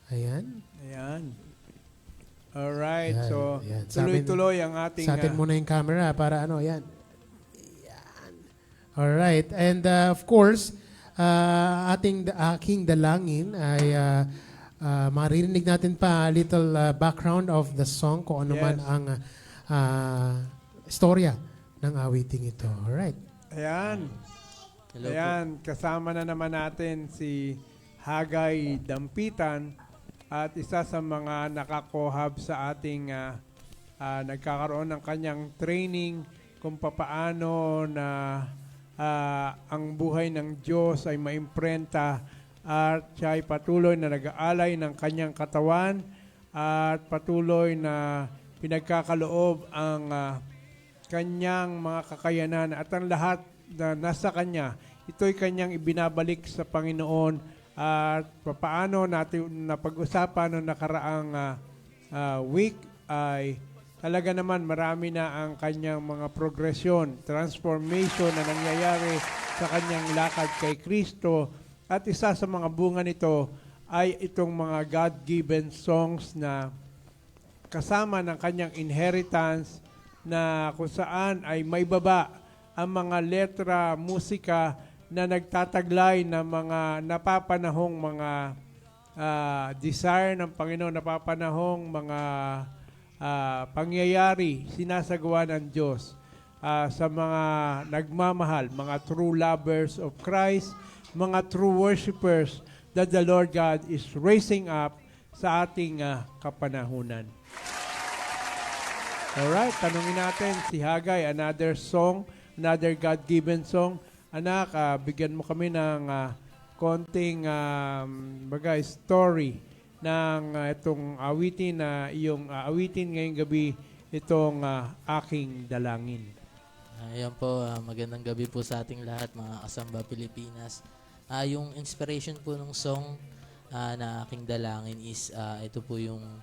B: Ayan.
C: Ayan. Alright,
B: Ayan,
C: so
B: ayan.
C: tuloy-tuloy ang ating...
B: Sa atin muna yung camera para ano, yan. Yan. Alright, and of course, Aking Dalangin ay maririnig natin pa a little background of the song kung ano man
C: Yes.
B: ang storya ng awiting ito. Alright.
C: Ayan.
E: Hello
C: Ayan, kasama na naman natin si Hagay Dampitan at isa sa mga nakakohab sa ating nagkakaroon ng kanyang training kung papaano na ang buhay ng Diyos ay maimprenta at siya ay patuloy na nag-aalay ng kanyang katawan at patuloy na pinagkakaloob ang kanyang mga kakayanan at ang lahat na nasa kanya, ito'y kanyang ibinabalik sa Panginoon at paano natin napag-usapan noong nakaraang week ay talaga naman marami na ang kanyang mga progresyon, transformation na nangyayari sa kanyang lakad kay Kristo. At isa sa mga bunga nito ay itong mga God-given songs na kasama ng kanyang inheritance na kung saan ay may baba ang mga letra, musika na nagtataglay ng mga napapanahong mga desire ng Panginoon, napapanahong mga pangyayari, sinasagawa ng Diyos sa mga nagmamahal, mga true lovers of Christ, mga true worshipers that the Lord God is raising up sa ating kapanahunan. Alright, tanungin natin si Hagay, another song, another God-given song. Anak, bigyan mo kami ng konting story ng itong awitin na iyong awitin ngayong gabi, itong Aking Dalangin.
E: Ayan po, magandang gabi po sa ating lahat, mga kasamba Pilipinas. Yung inspiration po ng song na Aking Dalangin is ito po yung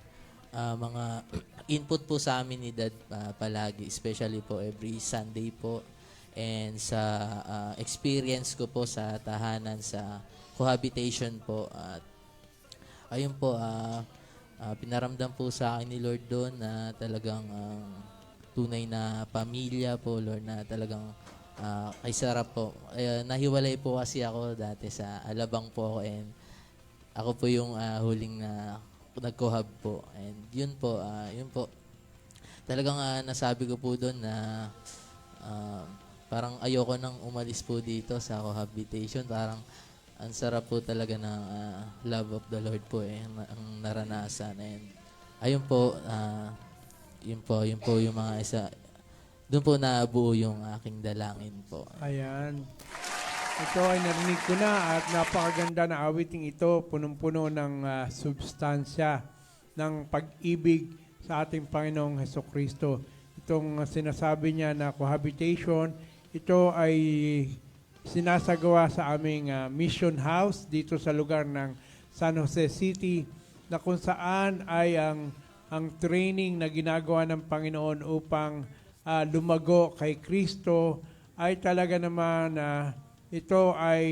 E: mga input po sa amin ni Dad palagi, especially po every Sunday po. And sa experience ko po sa tahanan, sa cohabitation po. At ayun po, pinaramdam po sa akin ni Lord doon na talagang tunay na pamilya po, Lord, na talagang kay sarap po. Nahiwalay po kasi ako dati sa Alabang po ako, and ako po yung huling na nagkuhab po. And yun po, talagang nasabi ko po doon na parang ayoko nang umalis po dito sa cohabitation. Parang ang sarap po talaga ng love of the Lord po ang naranasan. And ayun po, yun po yung mga isa. Doon po nabuo yung aking dalangin po.
C: Ayan. Ito ay narinig ko na at napakaganda na awiting ito. Punong-puno ng substansya ng pag-ibig sa ating Panginoong Hesukristo. Itong sinasabi niya na cohabitation, ito ay sinasagawa sa aming mission house dito sa lugar ng San Jose City, na kung saan ay ang training na ginagawa ng Panginoon upang lumago kay Kristo ay talaga naman ito ay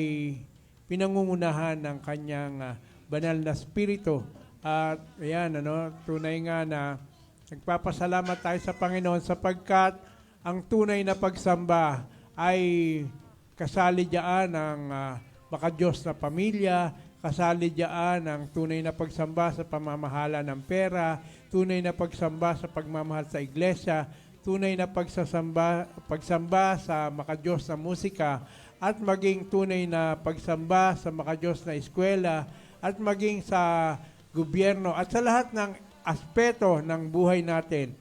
C: pinangungunahan ng kanyang banal na spirito. At ayan, tunay nga na nagpapasalamat tayo sa Panginoon sapagkat ang tunay na pagsamba ay kasali diyan ang makadiyos na pamilya, kasali diyan ang tunay na pagsamba sa pamamahala ng pera, tunay na pagsamba sa pagmamahal sa iglesia, tunay na pagsamba sa makadiyos na musika, at maging tunay na pagsamba sa makadiyos na eskwela, at maging sa gobyerno, at sa lahat ng aspeto ng buhay natin.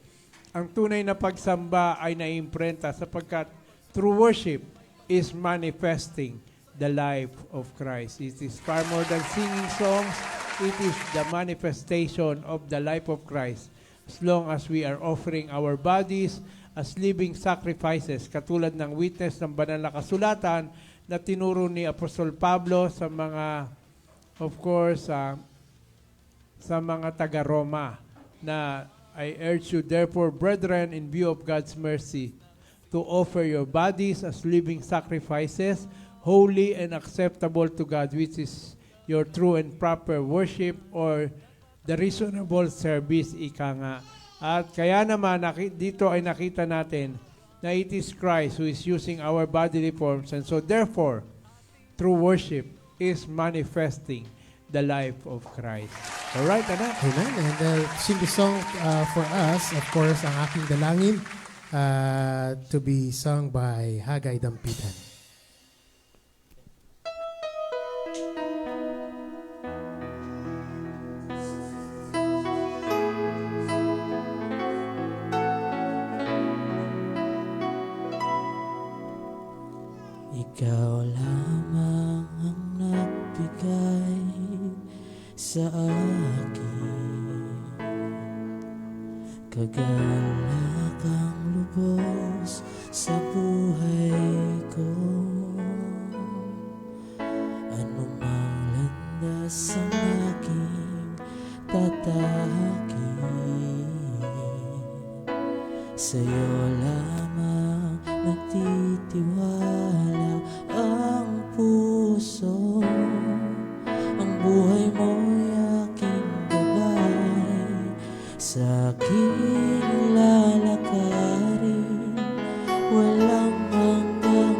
C: Ang tunay na pagsamba ay naiimprenta sapagkat true worship is manifesting the life of Christ. It is far more than singing songs. It is the manifestation of the life of Christ. As long as we are offering our bodies as living sacrifices, katulad ng witness ng banal na kasulatan na tinuro ni Apostol Pablo sa mga, of course, sa mga taga-Roma, na I urge you, therefore, brethren, in view of God's mercy, to offer your bodies as living sacrifices, holy and acceptable to God, which is your true and proper worship, or the reasonable service, ika nga. At kaya naman, dito ay nakita natin na it is Christ who is using our bodily forms, and so therefore, true worship is manifesting the life of Christ. Alright, anak?
B: Amen. And sing the song for us, of course, ang aking dalangin, to be sung by Hagay Dampitan.
E: Ikaw lamang ang nagbigay sa akin, kagalakang lubos sa buhay ko. Anumang landas ang aking tatahakin, sa'yo lamang nagtitiwala ang puso. Ang buhay mo'y aking gabay, sa aking lalakarin, walang hanggang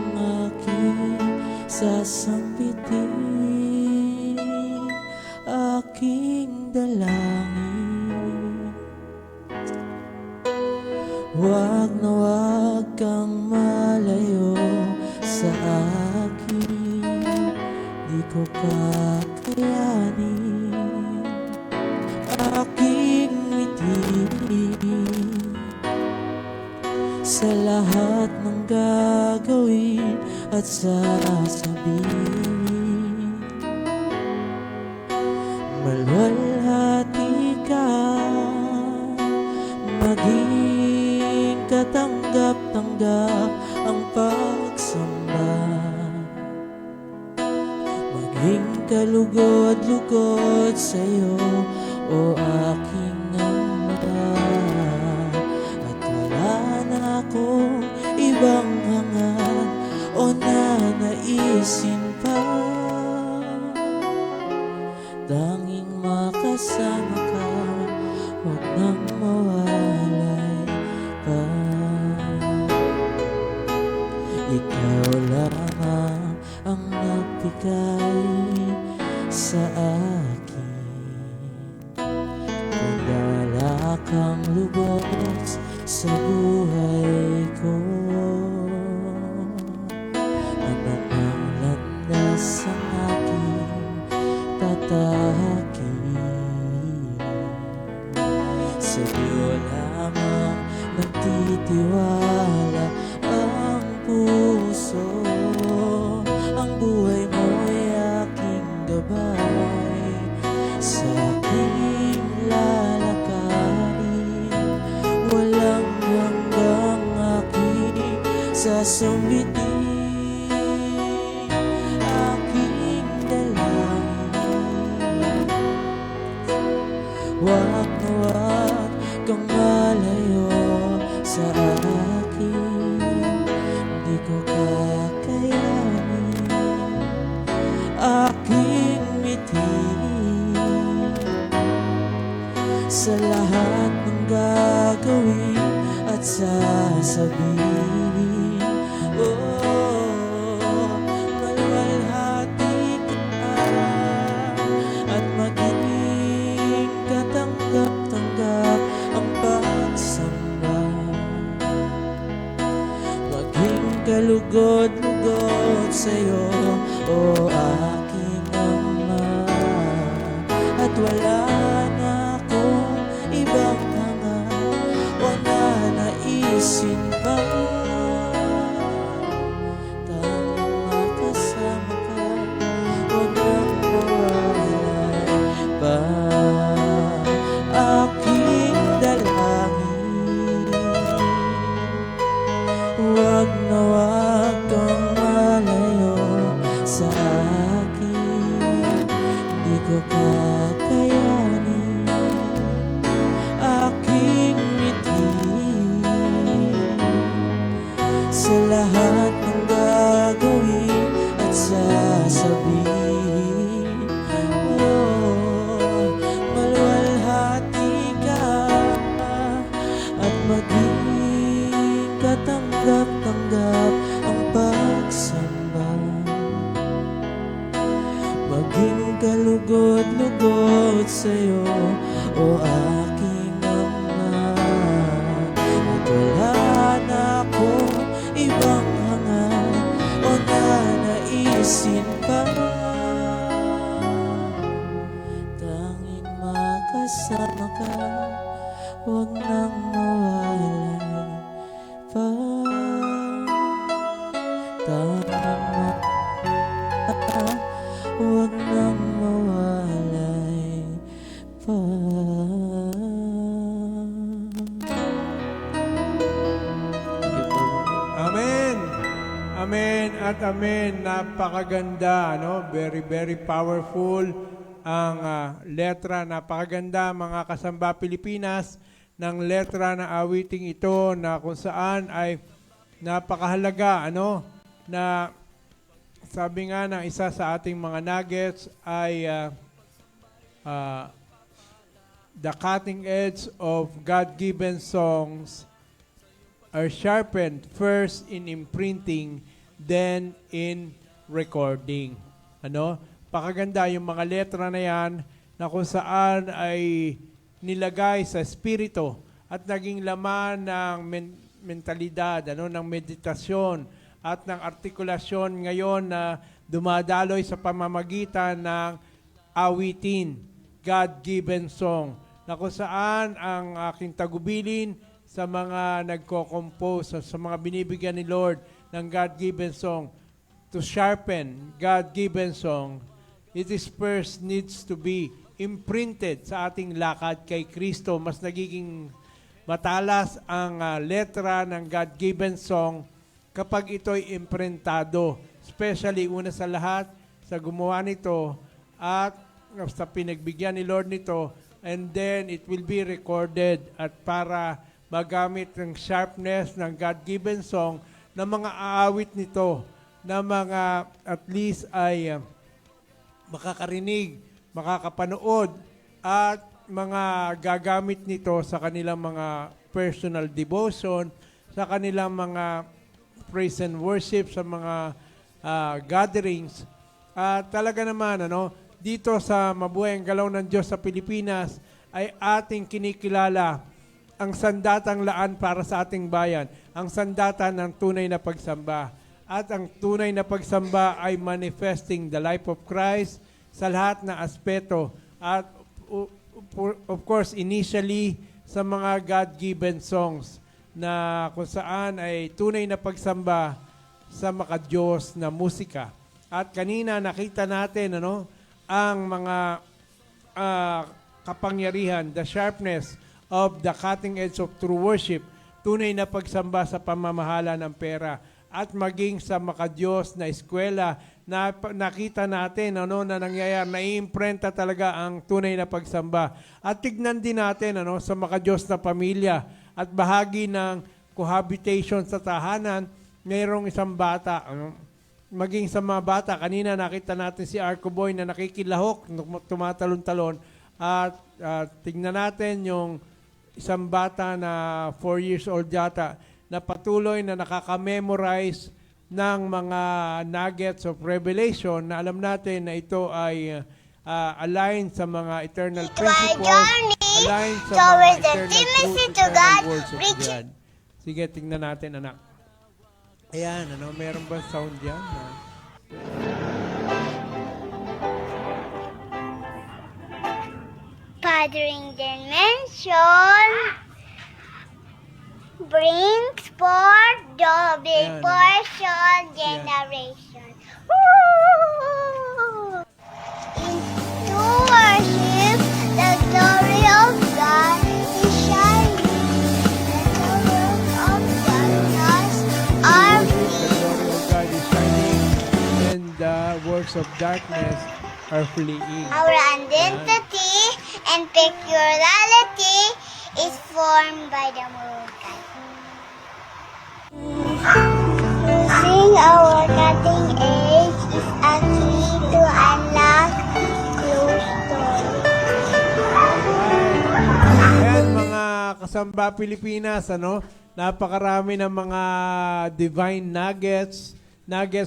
E: aking sasampitin. Aking dalangin, wag na wag kang malayo sa akin, di ko kakayanin aking ngitihin sa lahat ng gagawin at sasabihin. Maluwalhati ka, maging katanggap-tanggap ang pagsamba, maging kalugod-lugod sa'yo, o aking Ama. At wala na akong ibang hangad o nanaisin pa, tanging makasama ka, huwag nang mawalay pa. Ikaw lamang ang nagbigay sa akin. Wala kang lubos sa buhay ko. Ano ang landas ang aking tatahakin? Sa iyo lamang nagtitiwala ang puso. Ang buhay mo'y aking gabay sa aking lalakarin. Walang hanggang aking sasumbitin, aking dalangin. Wag na wag kang malayo sa akin, di ko kakayanin aking mitin sa lahat ng gagawin at sasabihin. Oh, maluwalhati ka at maging katanggap-tanggap ang pagsamba. Maging kalugod-lugod sa'yo, o aking Ama. At wala na akong ibang hangat, wala na isin pa. Tanging makasama ka, huwag nang mawalay pa. Aking dalangin, huwag na huwag kang malayo sa akin, di ko kakayanin aking mitin sa lahat ng gagawin at sasabihin. Oh, maluwalhati ka at maging katanggap-tanggap ang pagsamba. Maging kalugod-lugod sa'yo, o aking Ama. At wala na akong ibang hangat o nanaisin pa. Tanging makasama ka, huwag nang mawalay pa. Tanging huwag nang mawalay pa.
C: Amen. Amen at amen. Napakaganda, no? Very, very powerful ang letra. Napakaganda, mga kasamba Pilipinas, ng letra na awiting ito na kung saan ay napakahalaga, ano? Na sabi nga ng isa sa ating mga nuggets ay the cutting edge of God-given songs are sharpened first in imprinting, then in recording. Ano? Pakaganda yung mga letra na yan na kung saan ay nilagay sa espiritu at naging laman ng mentalidad, ano, ng meditasyon at ng artikulasyon ngayon na dumadaloy sa pamamagitan ng awitin, God-given song, na kung saan ang aking tagubilin sa mga nagko-compose, sa mga binibigyan ni Lord ng God-given song, to sharpen God-given song, it is first needs to be imprinted sa ating lakad kay Kristo. Mas nagiging matalas ang letra ng God-given song kapag ito'y imprintado. Especially, una sa lahat, sa gumawa nito at sa pinagbigyan ni Lord nito, and then it will be recorded at para magamit ng sharpness ng God-given song na mga aawit nito, na mga at least ay makakarinig, makakapanood, at mga gagamit nito sa kanilang mga personal devotion, sa kanilang mga praise and worship, sa mga gatherings. At talaga naman, dito sa Mabuhay ang Galaw ng Diyos sa Pilipinas ay ating kinikilala ang sandatang laan para sa ating bayan, ang sandata ng tunay na pagsamba. At ang tunay na pagsamba ay manifesting the life of Christ sa lahat na aspeto. At of course, initially sa mga God-given songs na kung saan ay tunay na pagsamba sa makadiyos na musika. At kanina nakita natin ang mga kapangyarihan, the sharpness of the cutting edge of true worship, tunay na pagsamba sa pamamahala ng pera, at maging sa makadiyos na eskwela na nakita natin na nangyayari, naiimprenta talaga ang tunay na pagsamba. At tignan din natin sa makadiyos na pamilya at bahagi ng cohabitation sa tahanan, mayroong isang bata. Maging sa mga bata, kanina nakita natin si Arco Boy na nakikilahok, tumatalon-talon. At tignan natin yung isang bata na 4 years old yata, na patuloy na nakaka-memorize ng mga nuggets of revelation na alam natin na ito ay aligned sa mga eternal principles, aligned sa mga eternal truth, eternal words of God. Sige, tingnan natin, anak. Ayan, meron ba sound yan?
F: Fathering dimension brings forth double
C: Ayan,
F: portion generation. Woo! Into worship, the glory of God is shining. The glory of darkness are
C: The glory of God is shining, and the works of darkness are fleeing.
F: Our identity and peculiarity is formed by the moon. Using our cutting edge is a key to unlock closed doors.
C: Ayan, mga kasamba Pilipinas, napakarami ng mga divine nuggets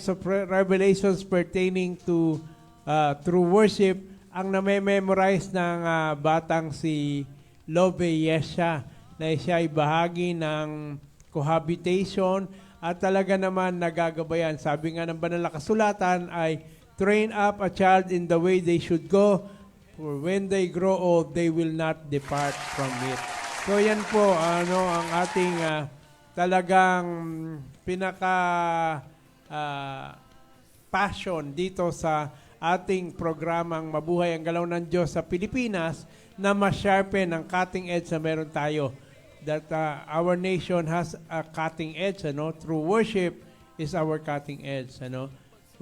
C: of revelations pertaining to true worship ang name-memorize ng batang si Love Yesha, na siya ay bahagi ng cohabitation at talaga naman nagagabayan. Sabi nga ng banal na kasulatan ay train up a child in the way they should go, for when they grow old, they will not depart from it. So yan po, ang ating talagang pinaka passion dito sa ating programang Mabuhay ang Galaw ng Diyos sa Pilipinas, na ma-sharpen ang cutting edge na meron tayo. That our nation has a cutting edge, True worship is our cutting edge,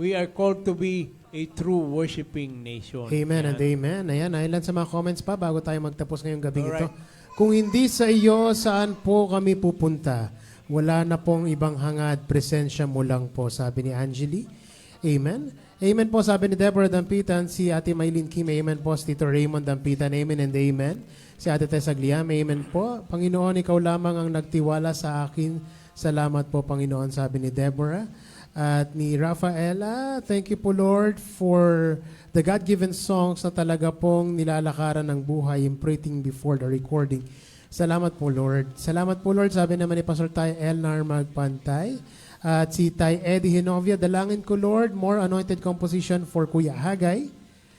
C: We are called to be a true worshiping nation.
B: Amen and amen. Ayan, ilan sa mga comments pa bago tayo magtapos ngayong gabi ito.
C: Alright.
B: Kung hindi sa iyo, saan po kami pupunta? Wala na pong ibang hangad, presensya mo lang po, sabi ni Angeli. Amen. Amen po, sabi ni Deborah Dampitan, si Ate Maylin Kim, amen po, si Tito Raymond Dampitan, amen and amen. Si Ate Tessa Gliam, amen po. Panginoon, ikaw lamang ang nagtiwala sa akin. Salamat po, Panginoon, sabi ni Deborah. At ni Rafaela, thank you po, Lord, for the God-given songs na talaga pong nilalakaran ng buhay, imprinting before the recording. Salamat po, Lord. Salamat po, Lord, sabi naman ni Pastor Tay Elnar Magpantay. At si Tay Eddie Hinovia, dalangin ko, Lord, more anointed composition for Kuya Hagay.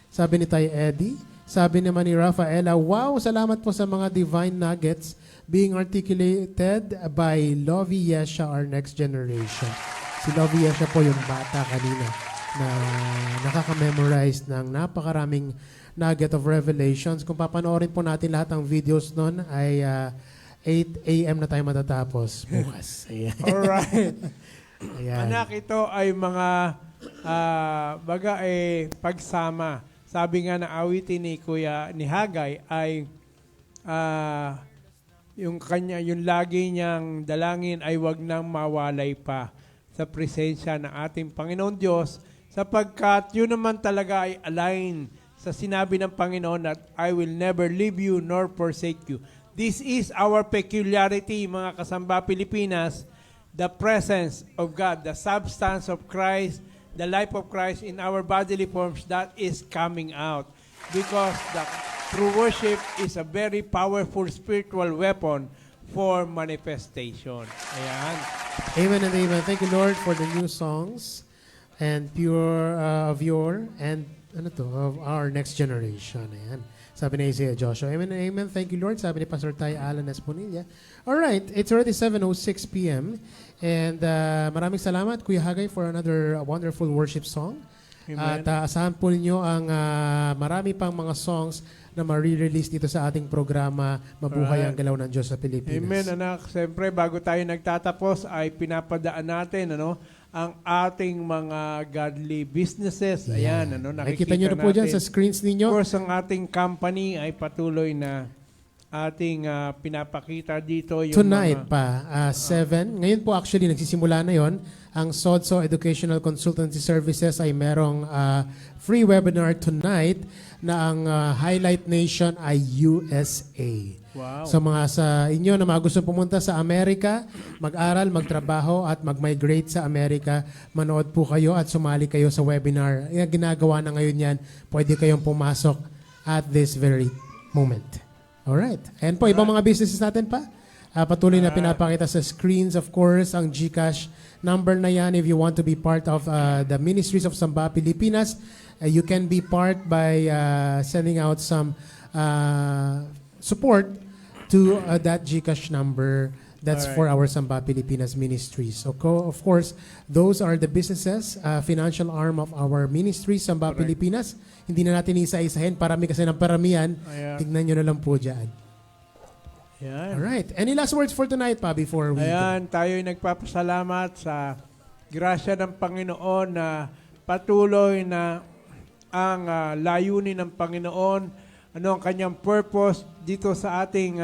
B: Sabi ni Tay Eddie. Sabi naman ni Rafaela, wow, salamat po sa mga divine nuggets being articulated by Lovie Yesha, our next generation. Si Lovie Yesha po yung bata kanina na nakaka-memorize ng napakaraming nugget of revelations. Kung papanoorin po natin lahat ng videos nun ay 8 a.m. na tayo matatapos bukas. Ayan.
C: Alright.
B: Ayan.
C: Anak, ito ay mga pagsama. Sabi nga na awitin ni Kuya ni Hagay ay yung lagi niyang dalangin ay wag nang mawalay pa sa presensya ng ating Panginoon Diyos, sapagkat yun naman talaga ay align sa sinabi ng Panginoon that I will never leave you nor forsake you. This is our peculiarity, mga kasamba Pilipinas, the presence of God, the substance of Christ, the life of Christ in our bodily forms, that is coming out. Because the true worship is a very powerful spiritual weapon for manifestation. Ayan.
B: Amen and amen. Thank you, Lord, for the new songs and pure of your and of our next generation. Ayan. Sabi ni Isaiah Joshua. Amen and amen. Thank you, Lord. Sabi ni Pastor Tay Alan Esponilla. All right, it's already 7:06 p.m. And maraming salamat, Kuya Hagay, for another wonderful worship song.
C: Amen.
B: At asahan po ninyo ang marami pang mga songs na ma-release dito sa ating programa Mabuhay ang Galaw ng Diyos sa Pilipinas.
C: Amen, anak. Siyempre, bago tayo nagtatapos, ay pinapadaan natin ang ating mga godly businesses. Ayan,
B: Nakikita nyo na po dyan sa screens ninyo.
C: Of course, ang ating company ay patuloy na ating pinapakita dito. Yung
B: Tonight
C: mga,
B: 7. Ngayon po actually nagsisimula na yon. Ang SODSO Educational Consultancy Services ay merong free webinar tonight na ang highlight nation ay USA.
C: Wow.
B: So mga sa inyo na mga gusto pumunta sa Amerika, mag-aral, magtrabaho at mag-migrate sa Amerika, manood po kayo at sumali kayo sa webinar. Yung ginagawa na ngayon yan, pwede kayong pumasok at this very moment. Alright. Ayan po, ibang mga businesses natin pa. Patuloy na pinapakita sa screens, of course, ang GCash number na yan if you want to be part of the Ministries of Samba Pilipinas. You can be part by sending out some support to that GCash number. That's for our Samba Pilipinas ministries. So, of course, those are the businesses, financial arm of our ministry, Samba Pilipinas. Hindi na natin isa-isahin. Parami kasi ng paramihan.
C: Ayan.
B: Tignan nyo na lang po dyan.
C: Ayan.
B: Alright. Any last words for tonight pa before we
C: Ayan, tayo'y nagpapasalamat sa grasya ng Panginoon na patuloy na ang layunin ng Panginoon, ano ang kanyang purpose dito sa ating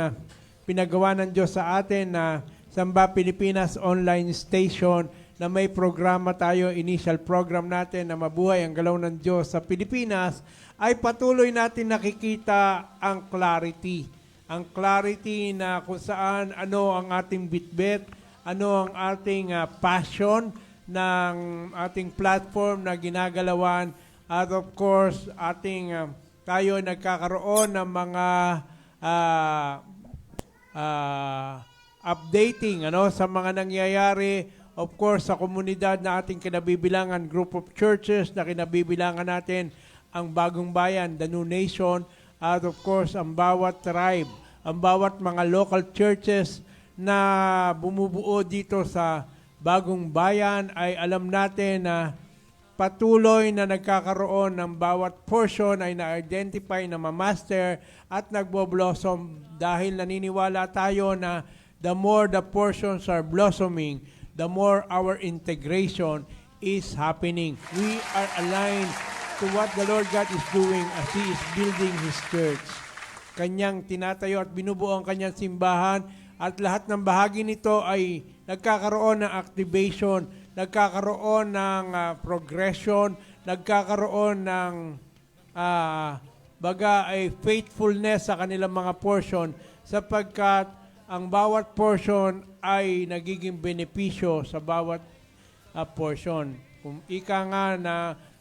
C: pinagawa ng Diyos sa atin na Samba Pilipinas Online Station na may programa tayo, initial program natin na Mabuhay ang Galaw ng Diyos sa Pilipinas, ay patuloy natin nakikita ang clarity. Ang clarity na kung saan ano ang ating bitbit, ano ang ating passion ng ating platform na ginagalawan. At of course, tayo nagkakaroon ng mga updating sa mga nangyayari. Of course, sa komunidad na ating kinabibilangan, group of churches na kinabibilangan natin, ang Bagong Bayan, the New Nation, at of course, ang bawat tribe, ang bawat mga local churches na bumubuo dito sa Bagong Bayan ay alam natin na patuloy na nagkakaroon ng bawat portion ay na-identify, na ma-master at nagbo-blossom dahil naniniwala tayo na the more the portions are blossoming, the more our integration is happening. We are aligned to what the Lord God is doing as He is building His church. Kanyang tinatayo at binubuo ang kanyang simbahan at lahat ng bahagi nito ay nagkakaroon ng activation, nagkakaroon ng progression, nagkakaroon ng ay faithfulness sa kanilang mga portion sapagkat ang bawat portion ay nagiging benepisyo sa bawat portion. Kung ika nga na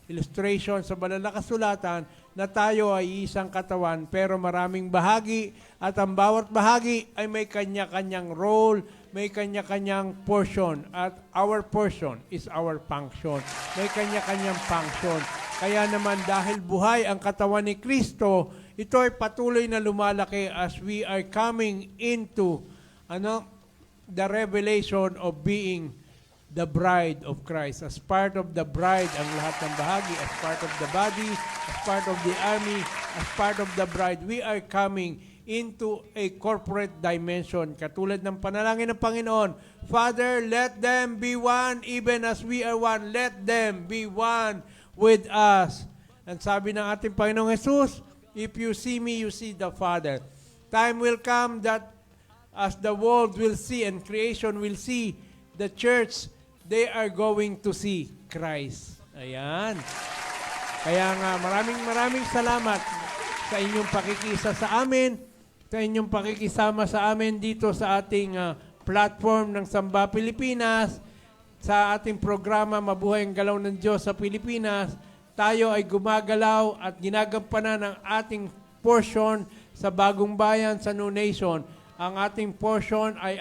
C: illustration sa banal na kasulatan na tayo ay isang katawan pero maraming bahagi at ang bawat bahagi ay may kanya-kanyang role, may kanya-kanyang portion at our portion is our function. May kanya-kanyang function. Kaya naman dahil buhay ang katawan ni Kristo, ito ay patuloy na lumalaki as we are coming into the revelation of being the bride of Christ. As part of the bride, ang lahat ng bahagi, as part of the body, as part of the army, as part of the bride, we are coming into a corporate dimension. Katulad ng panalangin ng Panginoon, Father, let them be one even as we are one. Let them be one with us. And sabi ng ating Panginoong Jesus, if you see me, you see the Father. Time will come that as the world will see and creation will see the church, they are going to see Christ. Ayan. Kaya nga, maraming salamat sa inyong pakikisa sa amin, sa inyong pakikisama sa amin dito sa ating platform ng Samba Pilipinas, sa ating programa Mabuhay ang Galaw ng Diyos sa Pilipinas, tayo ay gumagalaw at ginagampanan ang ating portion sa Bagong Bayan, sa New Nation. Ang ating portion ay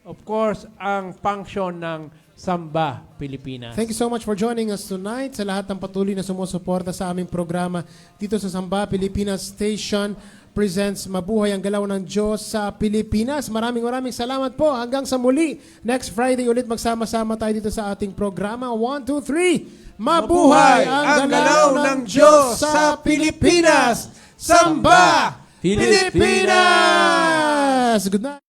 C: of course, ang function ng Samba Pilipinas.
B: Thank you so much for joining us tonight. Sa lahat ng patuloy na sumusuporta sa aming programa dito sa Samba Pilipinas Station presents Mabuhay ang Galaw ng Diyos sa Pilipinas. Maraming salamat po. Hanggang sa muli. Next Friday ulit magsama-sama tayo dito sa ating programa. 1, 2, 3. Mabuhay ang Galaw ng Diyos sa Pilipinas. Samba Pilipinas! Good night.